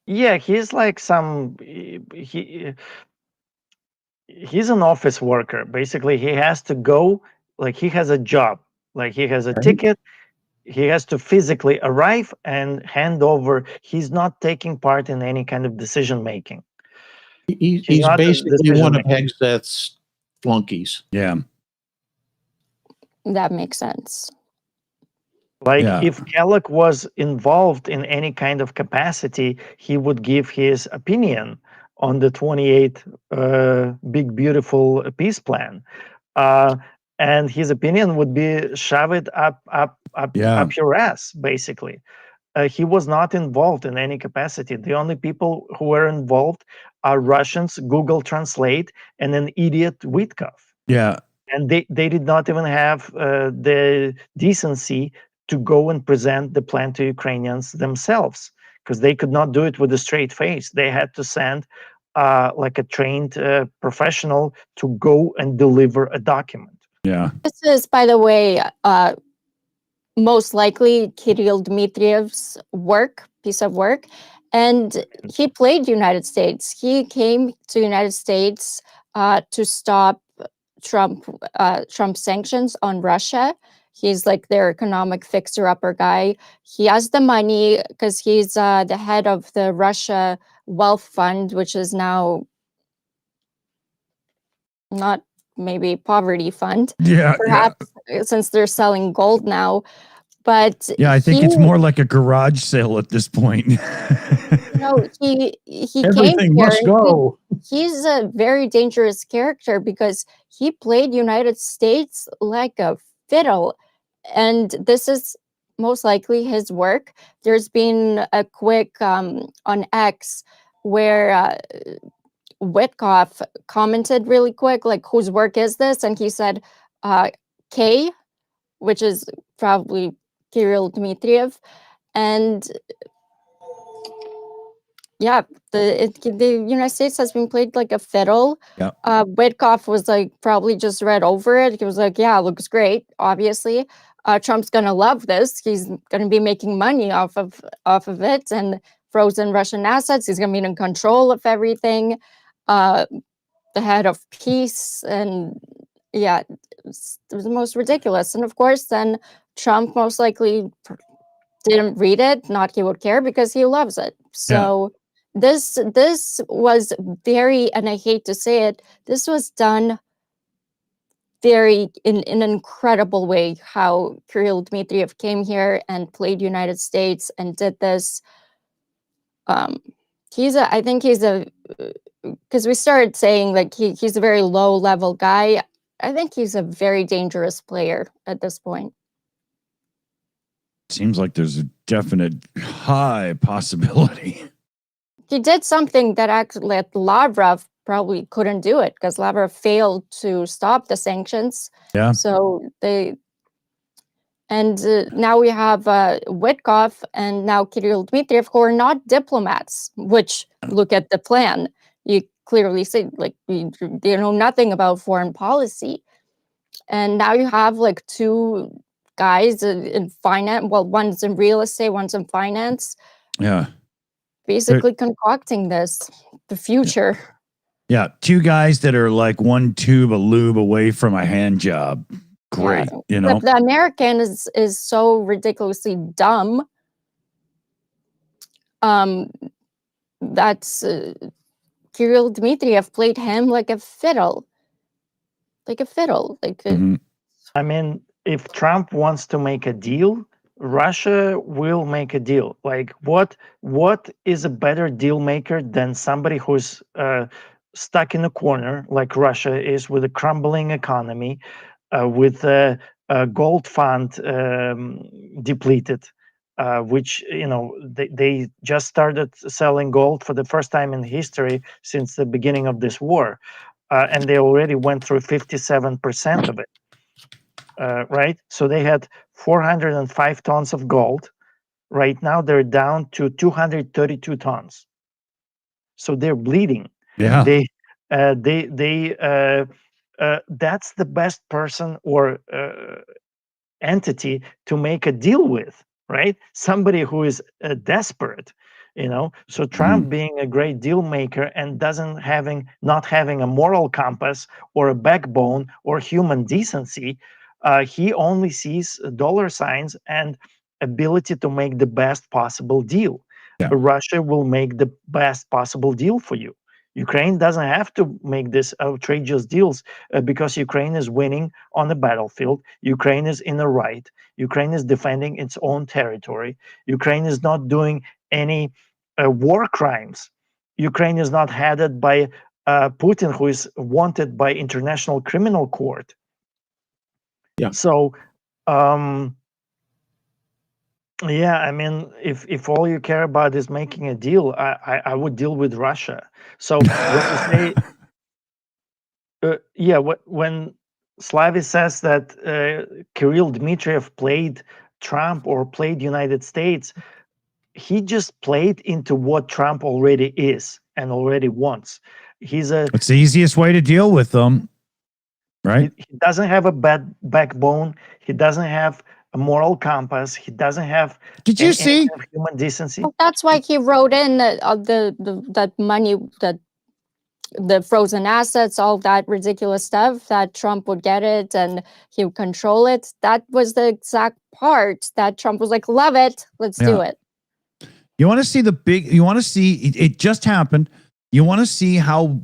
D: Yeah, he's like he's an office worker. Basically, he has to go, like he has a job, like he has a
C: Right.
D: ticket. He has to physically arrive and hand over. He's not taking part in any kind of decision making.
C: He's
D: not a
C: basically one of
D: decision-maker.
C: Hegseth's flunkies.
E: Yeah.
B: That makes sense.
D: Like
E: Yeah.
D: if Kellogg was involved in any kind of capacity, he would give his opinion on the 28th big beautiful peace plan, and his opinion would be shove it up
E: Yeah.
D: your ass, basically. He was not involved in any capacity. The only people who were involved are Russians, Google Translate, and an idiot Witkoff.
E: Yeah.
D: And they did not even have the decency to go and present the plan to Ukrainians themselves, because they could not do it with a straight face. They had to send like a trained professional to go and deliver a document.
E: Yeah.
B: This is, by the way, most likely Kirill Dmitriev's piece of work, and he played United States. He came to United States to stop Trump sanctions on Russia. He's like their economic fixer-upper guy. He has the money because he's the head of the Russia Wealth Fund, which is now not maybe poverty fund,
E: Yeah.
B: perhaps, since they're selling gold now. But
E: Yeah. I think it's more like a garage sale at this point.
B: he came
C: Everything
B: here.
C: must go.
B: He's a very dangerous character because he played United States like a fiddle, and this is most likely his work. There's been a quick on X where Witkoff commented really quick, like, whose work is this? And he said, K, which is probably Kirill Dmitriev. And yeah, the United States has been played like a fiddle.
E: Yeah.
B: Witkoff was like probably just read over it. He was like, yeah, looks great, obviously. Trump's gonna love this. He's gonna be making money off of it, and frozen Russian assets. He's gonna be in control of everything. The head of peace, and yeah, it was the most ridiculous. And of course, then Trump most likely didn't read it. Not he would care, because he loves it. So this was very, and I hate to say it, this was done very in an incredible way. How Kirill Dmitriev came here and played United States and did this. I think he's a, because we started saying like he's a very low level guy. I think he's a very dangerous player at this point.
E: Seems like there's a definite high possibility.
B: He did something that actually Lavrov probably couldn't do it, because Lavrov failed to stop the sanctions.
E: Yeah.
B: So now we have Witkov and now Kirill Dmitriev, who are not diplomats, which, look at the plan. You clearly see, like, they know nothing about foreign policy. And now you have like two guys in finance. Well, one's in real estate, one's in finance.
E: Yeah.
B: Basically concocting the future.
E: Yeah. Two guys that are like one tube of lube away from a hand job. Great.
B: Yeah.
E: You know,
B: but the American is so ridiculously dumb. That's Kirill Dmitriev played him like a fiddle.
D: I mean, if Trump wants to make a deal, Russia will make a deal. Like, what is a better deal maker than somebody who's stuck in a corner, like Russia is, with a crumbling economy, with a gold fund depleted, which, you know, they just started selling gold for the first time in history since the beginning of this war, and they already went through 57% of it. Right, so they had 405 tons of gold. Right now, they're down to 232 tons. So they're bleeding.
E: Yeah.
D: That's the best person or entity to make a deal with, right? Somebody who is desperate, you know. So Trump being a great deal maker and not having a moral compass or a backbone or human decency. He only sees dollar signs and ability to make the best possible deal.
E: Yeah.
D: Russia will make the best possible deal for you. Ukraine doesn't have to make this outrageous deals because Ukraine is winning on the battlefield. Ukraine is in the right. Ukraine is defending its own territory. Ukraine is not doing any war crimes. Ukraine is not headed by Putin, who is wanted by International Criminal Court.
C: Yeah.
D: So, yeah, I mean, if all you care about is making a deal, I would deal with Russia. So when you say, when Slavi says that Kirill Dmitriev played Trump or played United States, he just played into what Trump already is and already wants.
E: It's the easiest way to deal with them. Right.
D: He doesn't have a bad backbone. He doesn't have a moral compass. He doesn't have.
E: Did you see
D: human decency?
B: Well, that's why he wrote in that money, that the frozen assets, all that ridiculous stuff, that Trump would get it and he would control it. That was the exact part that Trump was like, "Love it, let's do it."
E: You want to see you want to see it just happened. You want to see how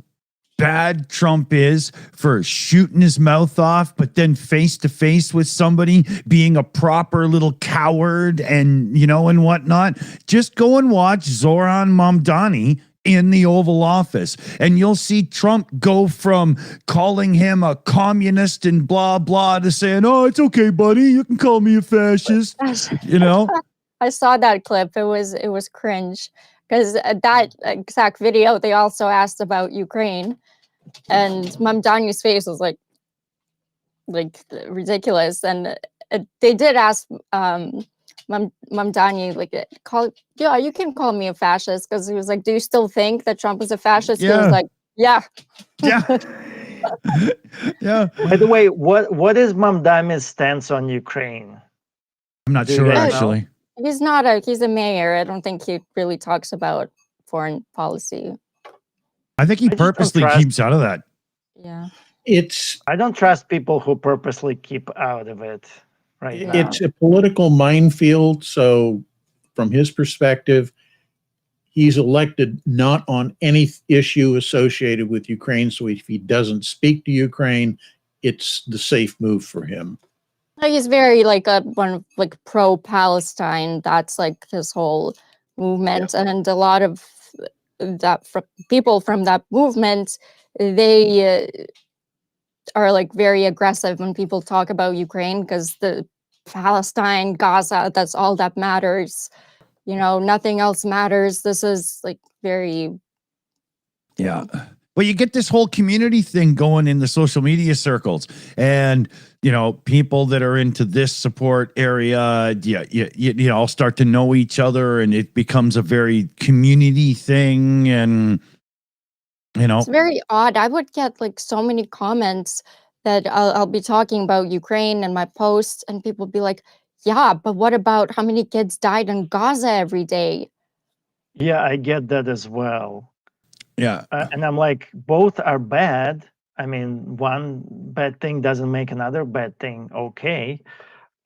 E: bad Trump is for shooting his mouth off, but then face to face with somebody, being a proper little coward and, you know, and whatnot. Just go and watch Zoran Mamdani in the Oval Office, and you'll see Trump go from calling him a communist and blah, blah, to saying, "Oh, it's okay, buddy. You can call me a fascist." You know?
B: I saw that clip. It was cringe, because that exact video, they also asked about Ukraine, and Mamdani's face was like ridiculous. And they did ask Mamdani, like, you can call me a fascist, because he was like, "Do you still think that Trump is a fascist?"
E: Yeah.
B: He was like, "Yeah."
E: Yeah. Yeah.
D: By the way, what is Mamdani's stance on Ukraine?
E: I'm not
D: Do
E: sure,
D: you guys
E: actually.
B: He's a mayor. I don't think he really talks about foreign policy.
E: I think he
D: I just don't
E: purposely
D: trust-
E: keeps out of that.
B: Yeah.
D: I don't trust people who purposely keep out of it. Right.
C: It's a political minefield. So from his perspective, he's elected not on any issue associated with Ukraine. So if he doesn't speak to Ukraine, it's the safe move for him.
B: He's very like pro-Palestine. That's like his whole movement, and a lot of people from that movement, they are like very aggressive when people talk about Ukraine, because the Palestine, Gaza, that's all that matters. You know, nothing else matters. This is like very.
E: Yeah. But you get this whole community thing going in the social media circles, and you know, people that are into this support area, you all start to know each other, and it becomes a very community thing, and you know,
B: It's very odd. I would get like so many comments that I'll be talking about Ukraine and my posts, and people be like, "Yeah, but what about how many kids died in Gaza every day?"
D: Yeah, I get that as well.
E: yeah.
D: And I'm like, both are bad. I mean, one bad thing doesn't make another bad thing okay.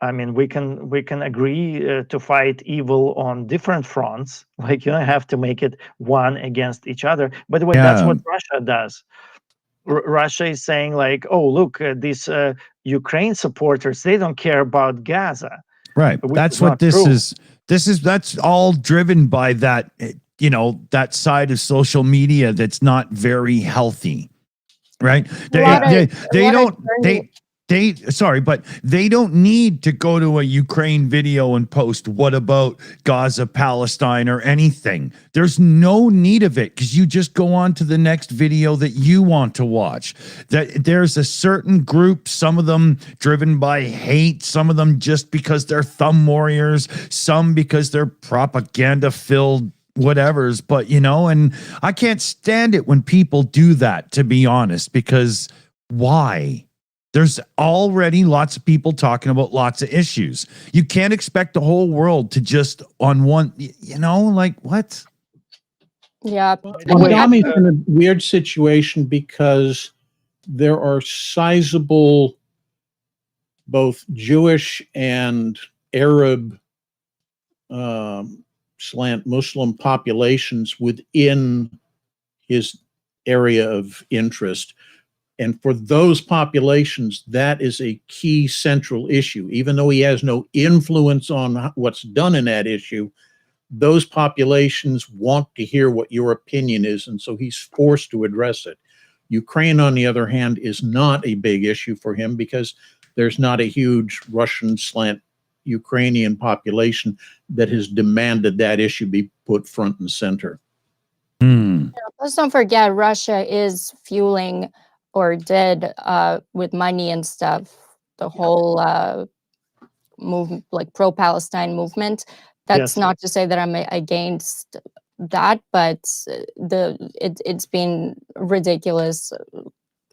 D: I mean, we can agree to fight evil on different fronts. Like, you don't have to make it one against each other. By the way, that's what Russia does. Russia is saying like, oh, look, these Ukraine supporters, they don't care about Gaza.
E: Right. That's what this is. That's all driven by that, you know, that side of social media that's not very healthy. Right. But they don't need to go to a Ukraine video and post, what about Gaza, Palestine, or anything. There's no need of it, because you just go on to the next video that you want to watch. That there's a certain group, some of them driven by hate, some of them just because they're thumb warriors, some because they're propaganda filled whatevers. But you know, and I can't stand it when people do that, to be honest, because why? There's already lots of people talking about lots of issues. You can't expect the whole world to just on one, you know, like what?
B: Yeah.
C: Miami's in a weird situation because there are sizable both Jewish and Arab slant Muslim populations within his area of interest. And for those populations, that is a key central issue. Even though he has no influence on what's done in that issue, those populations want to hear what your opinion is, and so he's forced to address it. Ukraine, on the other hand, is not a big issue for him because there's not a huge Russian slant Ukrainian population that has demanded that issue be put front and center.
B: Let's don't forget, Russia is fueling, or did, with money and stuff, the whole movement, like pro-Palestine movement. That's not to say that I'm against that, but it's been ridiculous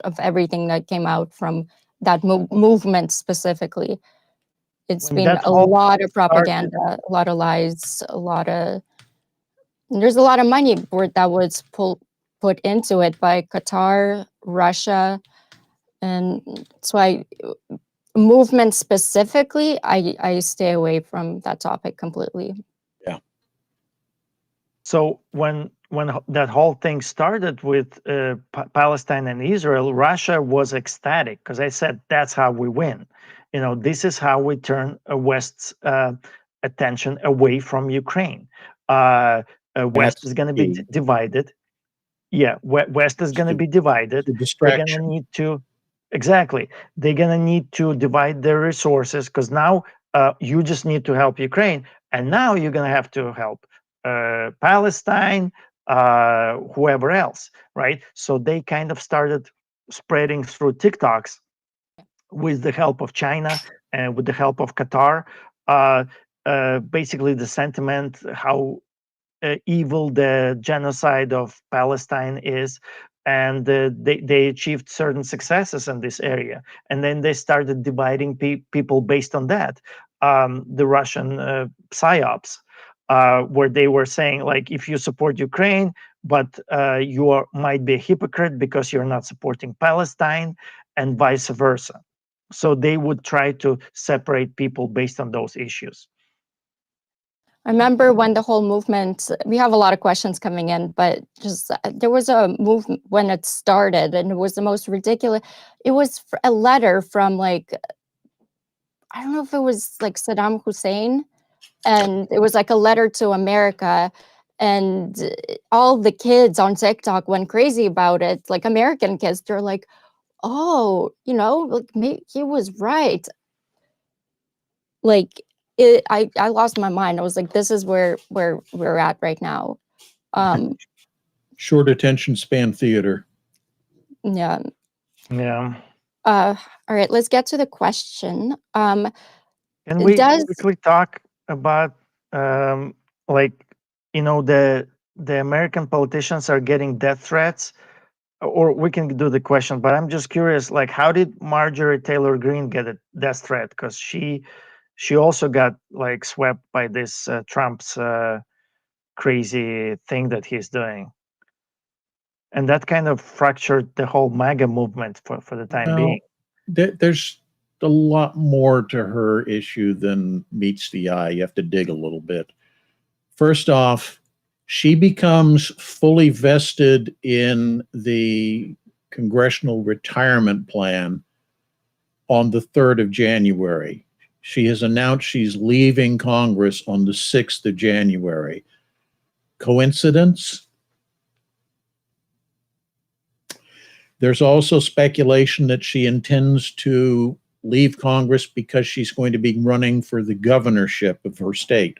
B: of everything that came out from that movement specifically. It's been a lot of propaganda, a lot of lies, there's a lot of money that was put into it by Qatar, Russia, and that's why movement specifically, I stay away from that topic completely.
C: Yeah.
D: So when that whole thing started with Palestine and Israel, Russia was ecstatic because I said that's how we win. You know, this is how we turn West's attention away from Ukraine. West is going to be divided. Yeah, West is going to be divided. They're going to need to, exactly. They're going to need to divide their resources because now you just need to help Ukraine, and now you're going to have to help Palestine, whoever else, right? So they kind of started spreading through TikToks with the help of China and with the help of Qatar. Basically, the sentiment, how evil the genocide of Palestine is, and they achieved certain successes in this area, and then they started dividing people based on that. The Russian psyops, where they were saying like, if you support Ukraine, but you might be a hypocrite because you're not supporting Palestine, and vice versa. So they would try to separate people based on those issues.
B: I remember when the whole movement, we have a lot of questions coming in, but just there was a movement when it started, and it was the most ridiculous. It was a letter from like, I don't know if it was like Saddam Hussein, and it was like a letter to America, and all the kids on TikTok went crazy about it. Like American kids, they're like, oh, you know, like he was right. Like I lost my mind. I was like, this is where we're at right now.
C: Short attention span theater.
B: Yeah.
D: Yeah.
B: All right, let's get to the question.
D: Can we
B: Does
D: quickly talk about like, you know, the American politicians are getting death threats, or we can do the question, but I'm just curious, like, how did Marjorie Taylor Greene get a death threat? Because she also got like swept by this Trump's crazy thing that he's doing, and that kind of fractured the whole MAGA movement for the time being.
C: There's a lot more to her issue than meets the eye. You have to dig a little bit. First off, she becomes fully vested in the congressional retirement plan on the 3rd of January. She has announced she's leaving Congress on the 6th of January. Coincidence? There's also speculation that she intends to leave Congress because she's going to be running for the governorship of her state.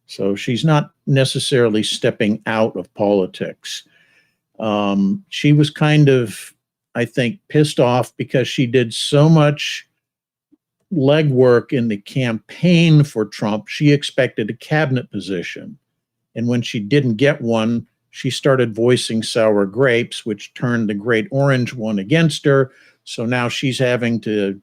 C: So she's not necessarily stepping out of politics. She was kind of, I think, pissed off because she did so much legwork in the campaign for Trump. She expected a cabinet position. And when she didn't get one, she started voicing sour grapes, which turned the great orange one against her. So now she's having to,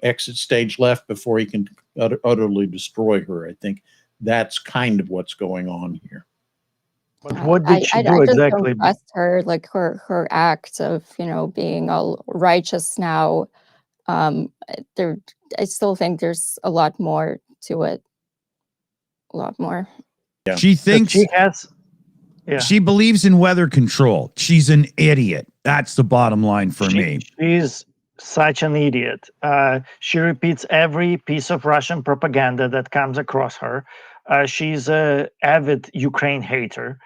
C: exit stage left before he can utterly destroy her. I think that's kind of what's going on here.
D: But what did she do
B: I just
D: exactly?
B: don't trust her, like her act of, being all righteous now. I still think there's a lot more to it. A lot more.
C: Yeah.
E: She thinks
D: she has. Yeah.
E: She believes in weather control. She's an idiot. That's the bottom line for me.
D: She's such an idiot. She repeats every piece of Russian propaganda that comes across her. She's an avid Ukraine hater.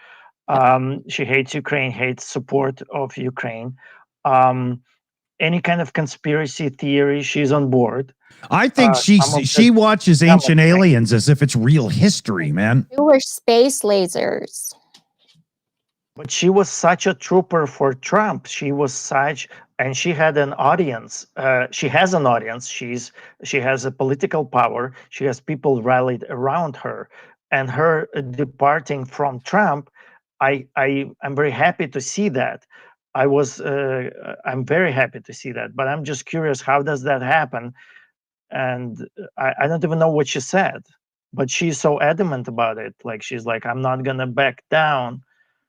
D: She hates Ukraine, hates support of Ukraine. Any kind of conspiracy theory, she's on board.
E: I think she watches Ancient Aliens as if it's real history, man.
B: Jewish space lasers.
D: But she was such a trooper for Trump. She was such, and she had an audience. She has an audience. She has a political power. She has people rallied around her. And her departing from Trump, I'm very happy to see that. I'm very happy to see that. But I'm just curious, how does that happen? And I don't even know what she said. But she's so adamant about it. Like, she's like, I'm not gonna back down.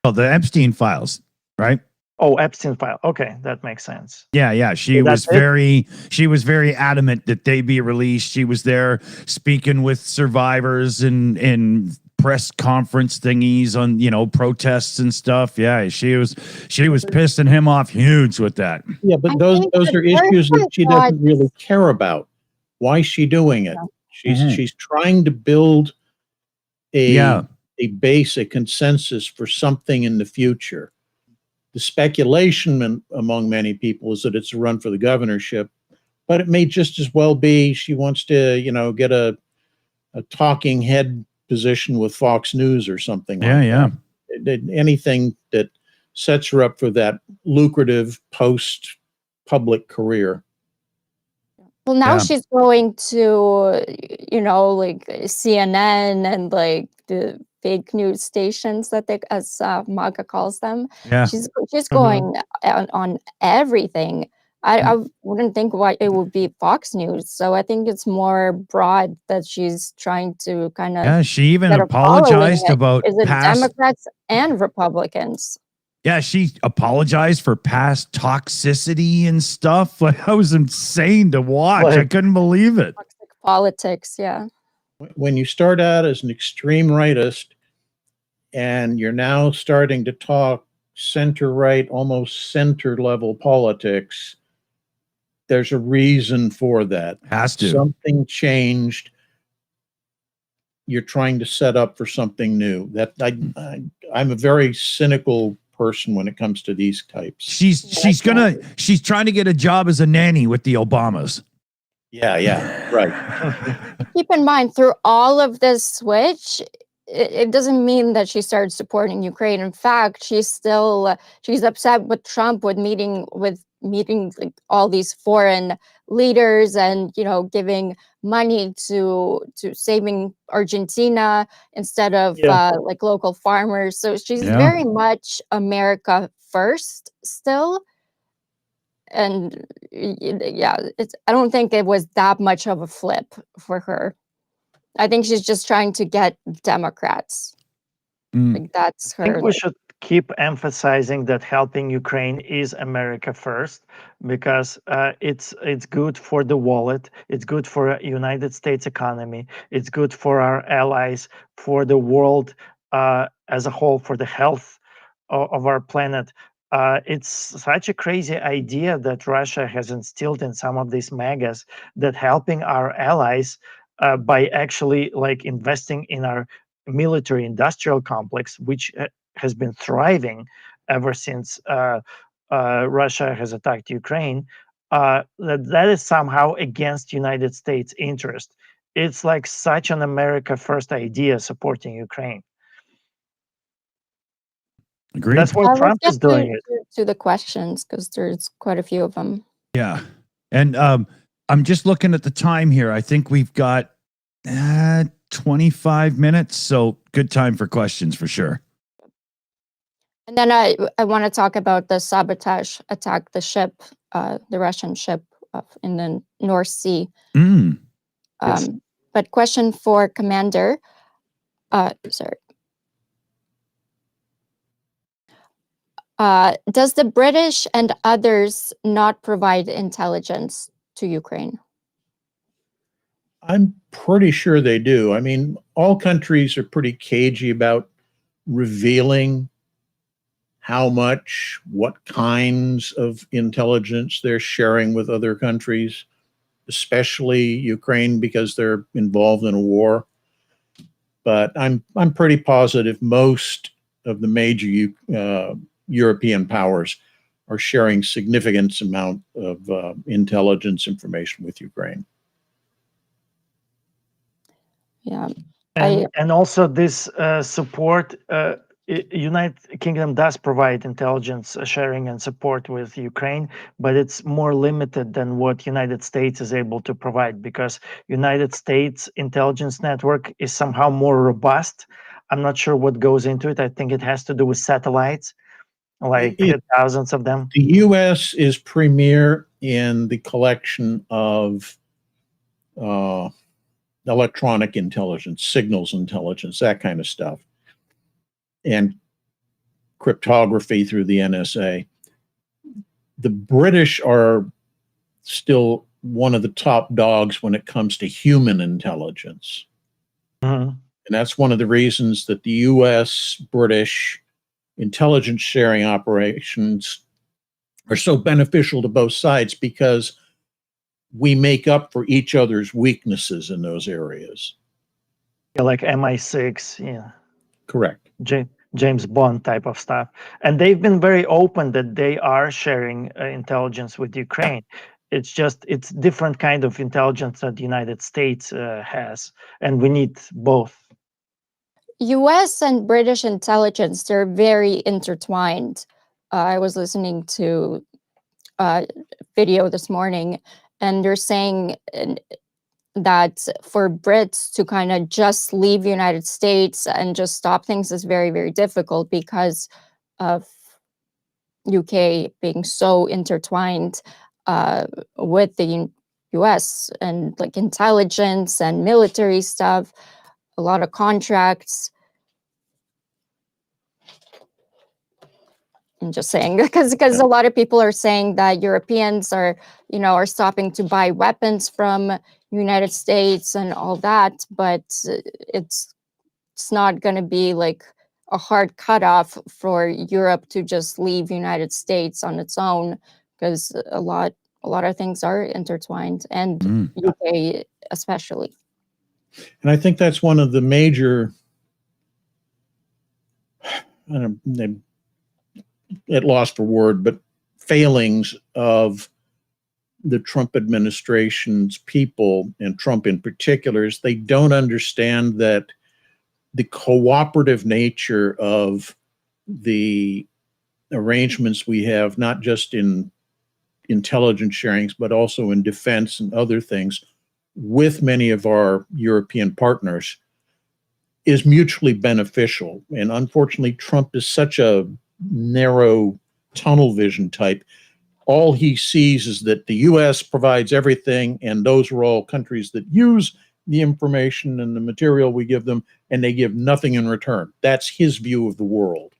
E: Oh, the Epstein files, right?
D: Oh, Epstein file. Okay, that makes sense.
E: Yeah. She was very adamant that they be released. She was there speaking with survivors and press conference thingies on, protests and stuff. Yeah, she was pissing him off huge with that.
C: Yeah, but those are issues that she doesn't really care about. Why is she doing it? She's trying to build a base, a consensus for something in the future. The speculation among many people is that it's a run for the governorship, but it may just as well be she wants to, get a talking head position with Fox News or something like that. Anything that sets her up for that lucrative post-public career.
B: Well, now she's going to, like CNN and like the fake news stations that they, as MAGA calls them.
E: Yeah.
B: She's going on everything. I wouldn't think why it would be Fox News. So I think it's more broad that she's trying to kind of.
E: Yeah, she even apologized about
B: Democrats and Republicans.
E: Yeah, she apologized for past toxicity and stuff. Like, that was insane to watch. I couldn't believe it.
B: Toxic politics, yeah.
C: When you start out as an extreme rightist and you're now starting to talk center-right, almost center-level politics, there's a reason for that.
E: Has to.
C: Something changed. You're trying to set up for something new. I'm a very cynical person when it comes to these types.
E: She's trying to get a job as a nanny with the Obamas.
C: Yeah, right.
B: Keep in mind, through all of this switch, it doesn't mean that she started supporting Ukraine. In fact, she's upset with Trump with meeting like all these foreign leaders and giving money to saving Argentina instead of like local farmers. So she's very much America first still. And I don't think it was that much of a flip for her. I think she's just trying to get Democrats. Like that's her.
D: I think we should keep emphasizing that helping Ukraine is America first, because it's good for the wallet, it's good for United States economy, it's good for our allies, for the world as a whole, for the health of our planet. It's such a crazy idea that Russia has instilled in some of these megas, that helping our allies by actually like investing in our military industrial complex, which has been thriving ever since Russia has attacked Ukraine, that is somehow against United States interest. It's like such an America first idea supporting Ukraine.
E: Agreed.
D: That's why Trump is doing it.
B: To the questions, because there's quite a few of them.
E: Yeah. And I'm just looking at the time here. I think we've got 25 minutes. So good time for questions for sure.
B: And then I want to talk about the sabotage attack, the ship, the Russian ship in the North Sea.
D: Yes.
B: But question for Commander. Sorry. Does the British and others not provide intelligence to Ukraine?
C: I'm pretty sure they do. I mean, all countries are pretty cagey about revealing how much, what kinds of intelligence they're sharing with other countries, especially Ukraine, because they're involved in a war. But I'm pretty positive most of the major European powers are sharing significant amount of intelligence information with Ukraine.
B: Yeah.
D: And also this support, United Kingdom does provide intelligence sharing and support with Ukraine, but it's more limited than what United States is able to provide, because United States intelligence network is somehow more robust. I'm not sure what goes into it. I think it has to do with satellites, like thousands of them.
C: The U.S. is premier in the collection of electronic intelligence, signals intelligence, that kind of stuff, and cryptography through the NSA. The British are still one of the top dogs when it comes to human intelligence. And that's one of the reasons that the U.S.-British intelligence sharing operations are so beneficial to both sides, because we make up for each other's weaknesses in those areas.
D: Yeah, like MI6, yeah.
C: Correct.
D: James Bond type of stuff. And they've been very open that they are sharing intelligence with Ukraine. It's different kind of intelligence that the United States has, and we need both.
B: US and British intelligence, they're very intertwined. I was listening to a video this morning, and they're saying that for Brits to kind of just leave the United States and just stop things is very, very difficult because of UK being so intertwined with the US and like intelligence and military stuff, a lot of contracts. I'm just saying, because a lot of people are saying that Europeans are, are stopping to buy weapons from United States and all that, but it's not going to be like a hard cutoff for Europe to just leave United States on its own, because a lot of things are intertwined, and UK especially.
C: And I think that's one of the major, at loss for word, but failings of the Trump administration's people, and Trump in particular, is they don't understand that the cooperative nature of the arrangements we have, not just in intelligence sharings, but also in defense and other things with many of our European partners, is mutually beneficial. And unfortunately, Trump is such a narrow tunnel vision type. All he sees is that the U.S. provides everything, and those are all countries that use the information and the material we give them, and they give nothing in return. That's his view of the world,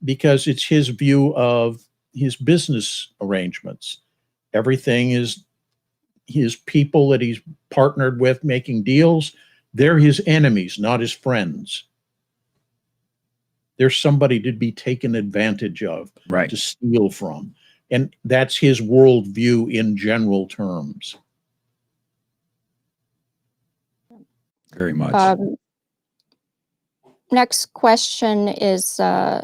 C: because it's his view of his business arrangements. Everything is his people that he's partnered with making deals. They're his enemies, not his friends. They're somebody to be taken advantage of,
E: Right.
C: to steal from. And that's his worldview in general terms.
E: Very much.
B: Next question is, I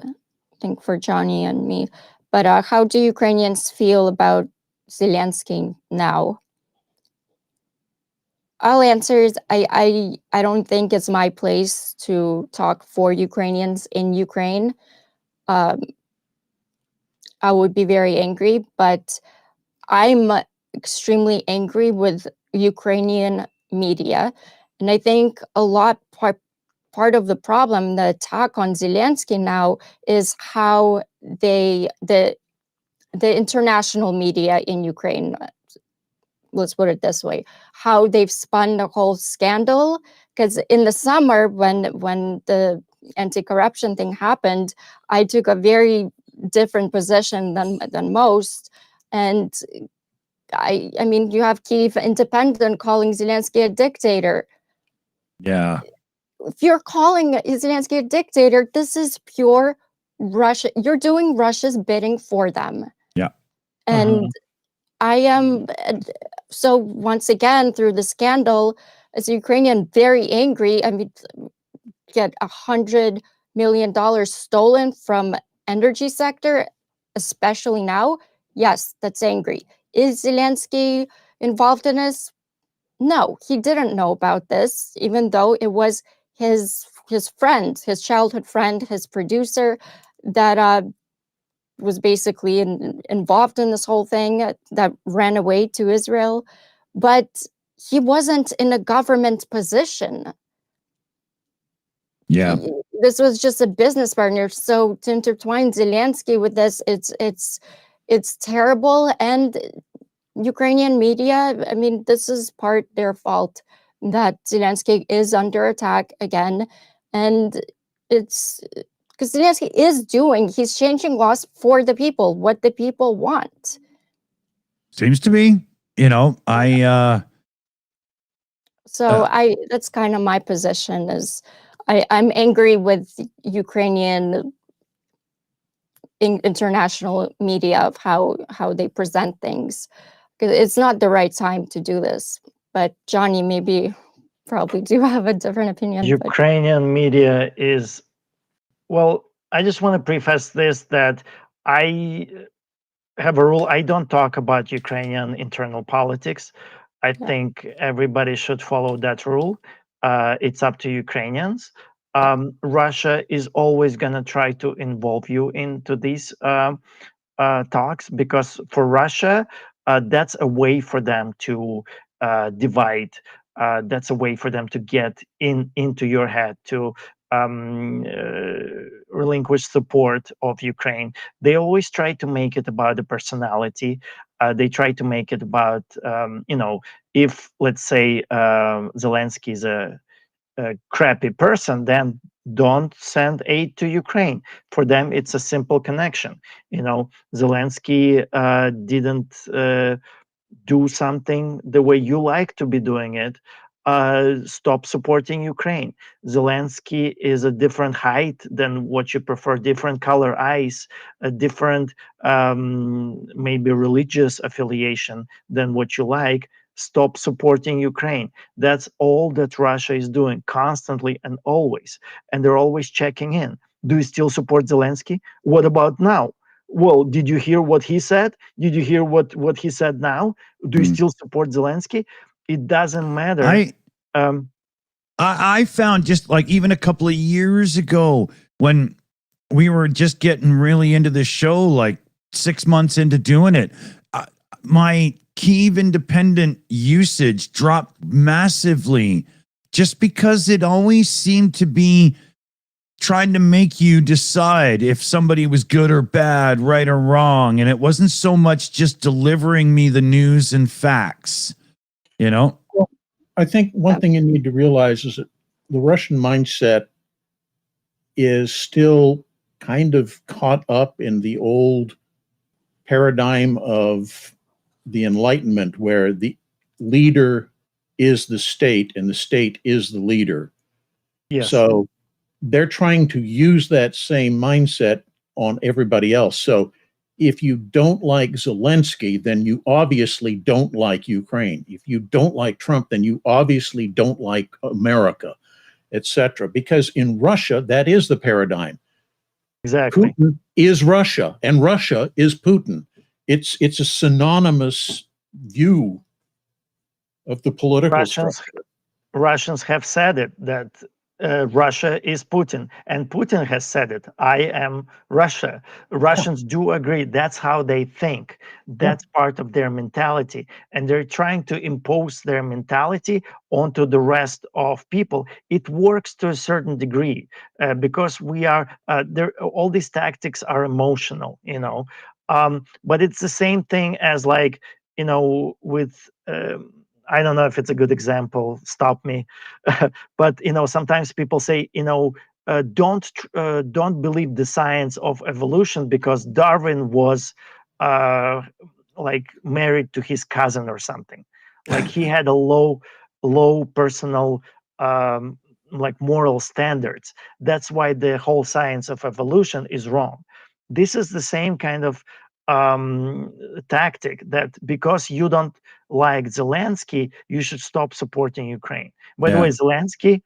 B: think, for Johnny and me. But how do Ukrainians feel about Zelensky now? I'll answer is I don't think it's my place to talk for Ukrainians in Ukraine. I would be very angry, but I'm extremely angry with Ukrainian media. And I think a lot part of the problem, the attack on Zelensky now, is how the international media in Ukraine, let's put it this way, how they've spun the whole scandal. Because in the summer, when the anti-corruption thing happened, I took a very different position than most. And I mean, you have Kyiv Independent calling Zelensky a dictator.
E: Yeah.
B: If you're calling Zelensky a dictator, this is pure Russia. You're doing Russia's bidding for them.
E: Yeah.
B: And I am, so once again, through the scandal, as a Ukrainian, very angry. I mean, get $100 million stolen from energy sector, especially now. Yes, that's angry. Is Zelensky involved in this? No, he didn't know about this, even though it was his friend, his childhood friend, his producer, that was basically involved in this whole thing, that ran away to Israel. But he wasn't in a government position.
E: Yeah.
B: This was just a business partner. So to intertwine Zelensky with this, it's terrible. And Ukrainian media, I mean, this is part their fault that Zelensky is under attack again. And it's because Zelensky he's changing laws for the people, what the people want.
E: Seems to be,
B: So that's kind of my position, is I'm angry with Ukrainian international media of how they present things. It's not the right time to do this. But Johnny, probably do have a different opinion.
D: Ukrainian media is, well, I just want to preface this that I have a rule. I don't talk about Ukrainian internal politics. I think everybody should follow that rule. It's up to Ukrainians. Russia is always going to try to involve you into these talks, because for Russia, that's a way for them to divide. That's a way for them to get into your head, to relinquish support of Ukraine. They always try to make it about the personality. They try to make it about, if, let's say, Zelensky is a crappy person, then don't send aid to Ukraine. For them, it's a simple connection. Zelensky didn't do something the way you like to be doing it. Stop supporting Ukraine. Zelensky is a different height than what you prefer, different color eyes, a different maybe religious affiliation than what you like. Stop supporting Ukraine. That's all that Russia is doing constantly and always. And they're always checking in. Do you still support Zelensky? What about now? Well, did you hear what he said? Did you hear what he said now? Do you still support Zelensky? It doesn't matter.
E: I found just like even a couple of years ago when we were just getting really into the show, like 6 months into doing it, my Kyiv independent usage dropped massively just because it always seemed to be trying to make you decide if somebody was good or bad, right or wrong. And it wasn't so much just delivering me the news and facts, Well,
C: I think one thing you need to realize is that the Russian mindset is still kind of caught up in the old paradigm of the Enlightenment, where the leader is the state and the state is the leader.
D: Yes.
C: So they're trying to use that same mindset on everybody else. So if you don't like Zelensky, then you obviously don't like Ukraine. If you don't like Trump, then you obviously don't like America, etc. Because in Russia, that is the paradigm.
D: Exactly.
C: Putin is Russia, and Russia is Putin. It's a synonymous view of the political structure.
D: Russians have said it, that Russia is Putin, and Putin has said it. I am Russia. Russians do agree. That's how they think. That's part of their mentality, and they're trying to impose their mentality onto the rest of people. It works to a certain degree because we are there. All these tactics are emotional, but it's the same thing as with. I don't know if it's a good example. Stop me. But sometimes people say, don't believe the science of evolution because Darwin was like married to his cousin or something. Like he had a low personal like moral standards. That's why the whole science of evolution is wrong. This is the same kind of tactic, that because you don't like Zelensky, you should stop supporting Ukraine. By the way, Zelensky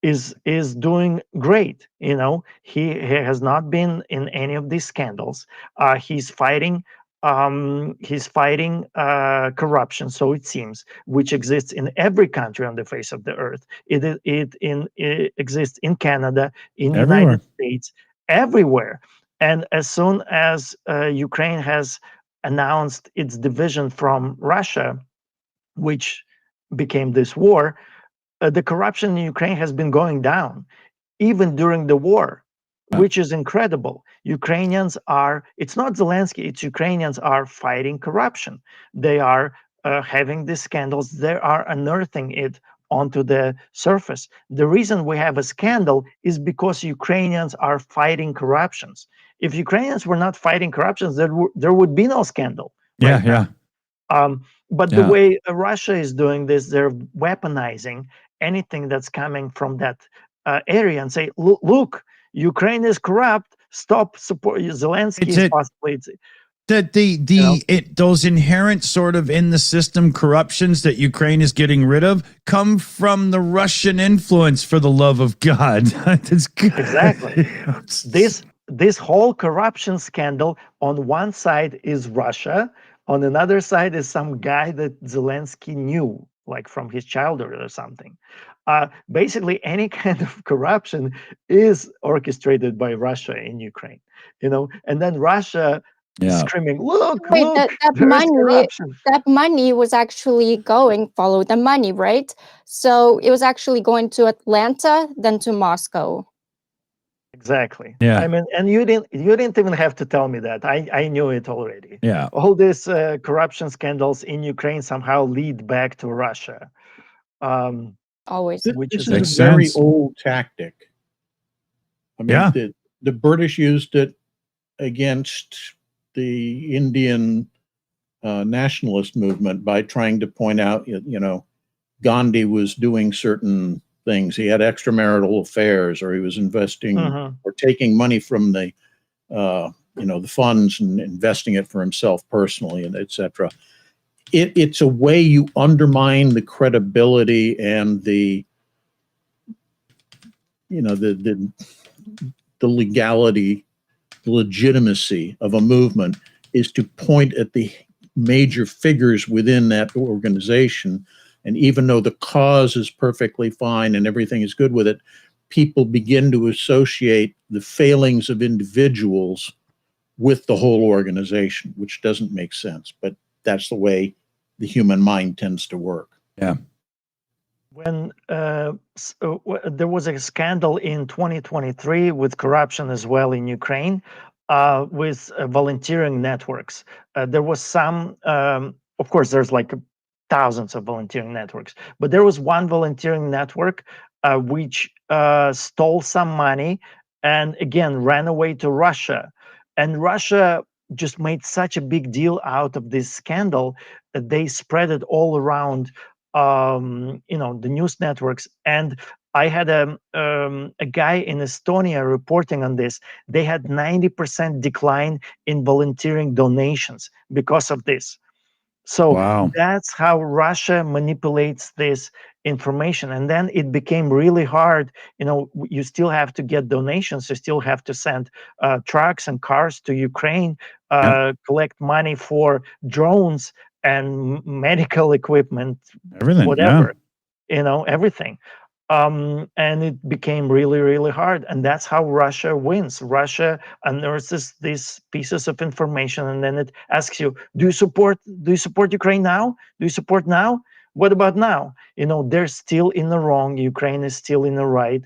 D: is doing great. He has not been in any of these scandals. He's fighting corruption, so it seems, which exists in every country on the face of the earth. It exists in Canada, in the United States, everywhere. And as soon as Ukraine has announced its division from Russia, which became this war, the corruption in Ukraine has been going down, even during the war, which is incredible. It's not Zelensky, it's Ukrainians are fighting corruption. They are having these scandals, they are unearthing it onto the surface. The reason we have a scandal is because Ukrainians are fighting corruptions. If Ukrainians were not fighting corruptions, there would be no scandal. But the way Russia is doing this, they're weaponizing anything that's coming from that area and say, look, Ukraine is corrupt. Stop support Zelensky. Is possibly
E: that those inherent sort of in the system corruptions that Ukraine is getting rid of come from the Russian influence, for the love of God. That's good.
D: Exactly. This whole corruption scandal, on one side is Russia, on another side is some guy that Zelensky knew, like from his childhood or something. Basically, any kind of corruption is orchestrated by Russia in Ukraine, and then Russia is screaming, look,
B: that money was actually follow the money, right? So it was actually going to Atlanta, then to Moscow.
D: Exactly.
E: Yeah.
D: I mean, and you didn't even have to tell me that. I knew it already.
E: Yeah.
D: All these corruption scandals in Ukraine somehow lead back to Russia.
B: Always.
D: Which
C: This
D: is
C: is
E: Makes
C: a very
E: sense.
C: old tactic. I mean,
E: Yeah.
C: the British used it against the Indian nationalist movement by trying to point out, Gandhi was doing certain things. He had extramarital affairs, or he was investing or taking money from the funds and investing it for himself personally, and etc. It's a way you undermine the credibility and the legality, the legitimacy of a movement, is to point at the major figures within that organization. And even though the cause is perfectly fine and everything is good with it, people begin to associate the failings of individuals with the whole organization, which doesn't make sense. But that's the way the human mind tends to work.
E: Yeah.
D: When there was a scandal in 2023 with corruption as well in Ukraine, with volunteering networks. There was some, of course, there's like thousands of volunteering networks, but there was one volunteering network which stole some money and again ran away to Russia. And Russia just made such a big deal out of this scandal that they spread it all around the news networks. And I had a guy in Estonia reporting on this. They had 90% decline in volunteering donations because of this. So
E: Wow.
D: that's how Russia manipulates this information. And then it became really hard. You still have to get donations. You still have to send trucks and cars to Ukraine, collect money for drones and medical equipment,
E: Everything.
D: whatever, everything. And it became really, really hard. And that's how Russia wins. Russia unearths these pieces of information, and then it asks you, do you support Ukraine now? Do you support now? What about now? They're still in the wrong. Ukraine is still in the right.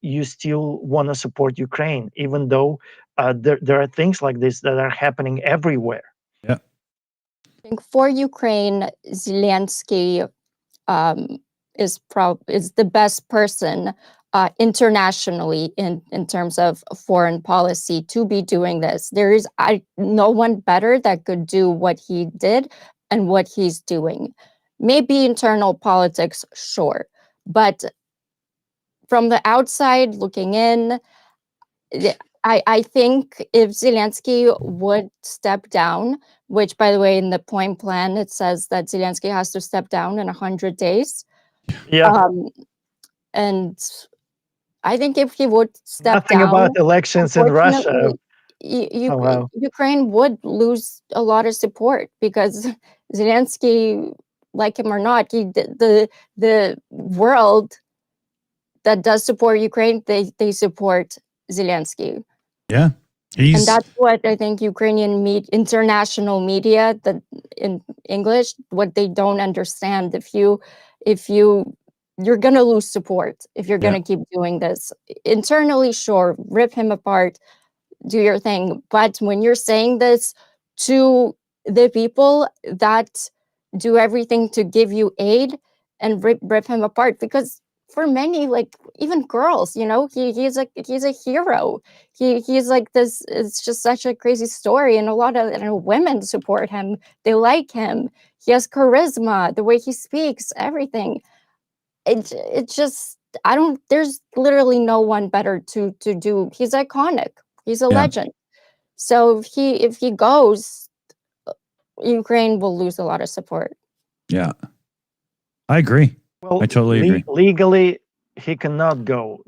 D: You still want to support Ukraine, even though there are things like this that are happening everywhere.
E: Yeah.
B: I think for Ukraine, Zelensky is the best person internationally in terms of foreign policy to be doing this. There is no one better that could do what he did and what he's doing. Maybe internal politics, sure, but from the outside looking in, I think if Zelensky would step down, which, by the way, in the point plan, it says that Zelensky has to step down in 100 days.
D: Yeah.
B: And I think if he would step
D: Nothing
B: down,
D: about elections in Russia.
B: Ukraine would lose a lot of support because Zelensky, like him or not, the world that does support Ukraine, they support Zelensky.
E: Yeah.
B: And that's what I think Ukrainian international media, that in English, what they don't understand. If you're gonna lose support if you're gonna keep doing this. Internally, sure, rip him apart, do your thing. But when you're saying this to the people that do everything to give you aid and rip him apart, because for many, like even girls, he's a hero. He's like this. It's just such a crazy story, and a lot of women support him. They like him. He has charisma, the way he speaks, everything. It just, there's literally no one better to do. He's iconic. He's a legend. So if he goes, Ukraine will lose a lot of support.
E: Yeah, I agree.
D: Well,
E: I totally agree.
D: Legally, he cannot go.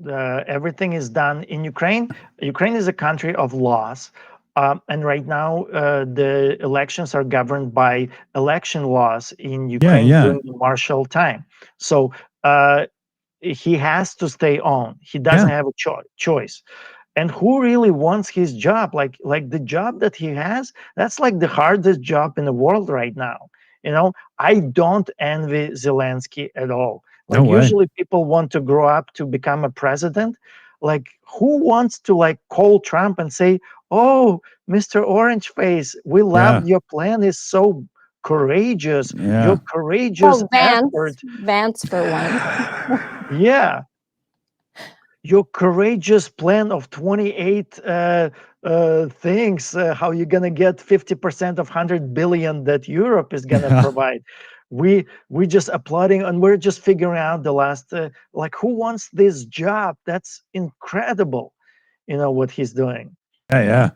D: Everything is done in Ukraine. Ukraine is a country of laws. And right now, the elections are governed by election laws in Ukraine during the martial time. So he has to stay on. He doesn't have a choice. And who really wants his job? Like the job that he has, that's like the hardest job in the world right now. I don't envy Zelensky at all. Like usually people want to grow up to become a president. Like who wants to call Trump and say, "Oh, Mr. Orange Face, we love your plan is so courageous,
E: Yeah.
D: your courageous
B: Oh, Vance.
D: effort.
B: Vance for one.
D: Yeah, your courageous plan of 28 things, how you're gonna get 50% of 100 billion that Europe is gonna
E: Yeah.
D: provide. We just applauding, and we're just figuring out the last like, who wants this job? That's incredible, what he's doing.
E: Yeah, yeah.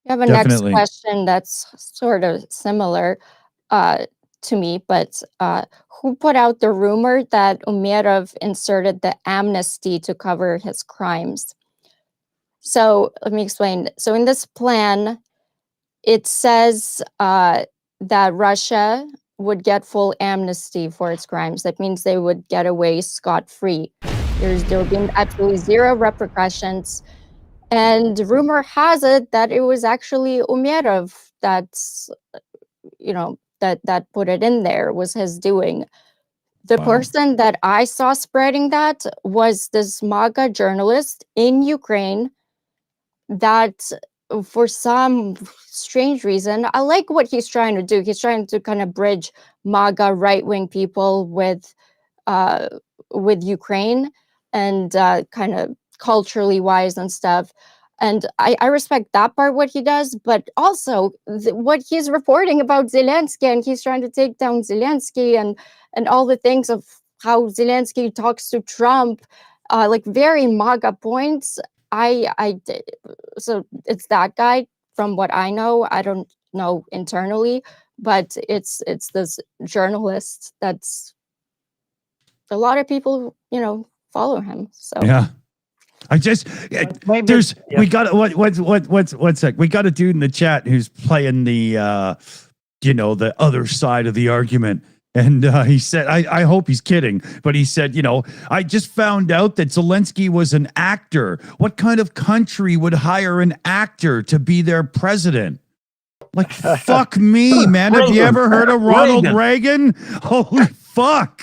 B: I have a
E: Definitely.
B: next question that's sort of similar to me, but who put out the rumor that Umerov inserted the amnesty to cover his crimes? So let me explain. So in this plan, it says that Russia would get full amnesty for its crimes. That means they would get away scot-free. There would be absolutely zero repercussions. And rumor has it that it was actually Umerov that's, that put it in there, was his doing. The
E: Wow.
B: person that I saw spreading that was this MAGA journalist in Ukraine that, for some strange reason, I like what he's trying to do. He's trying to kind of bridge MAGA right-wing people with Ukraine and kind of culturally wise and stuff. And I respect that part, what he does, but also what he's reporting about Zelensky, and he's trying to take down Zelensky and all the things of how Zelensky talks to Trump, like very MAGA points. So it's that guy from what I know. I don't know internally, but it's this journalist that's a lot of people, follow him. So
E: Yeah. I just
D: Maybe,
E: there's
D: yeah.
E: we got what's sec. We got a dude in the chat who's playing the the other side of the argument. And he said, I hope he's kidding, but he said, I just found out that Zelensky was an actor. What kind of country would hire an actor to be their president? Like, fuck me, man. Have you ever heard of Ronald Reagan? Holy fuck.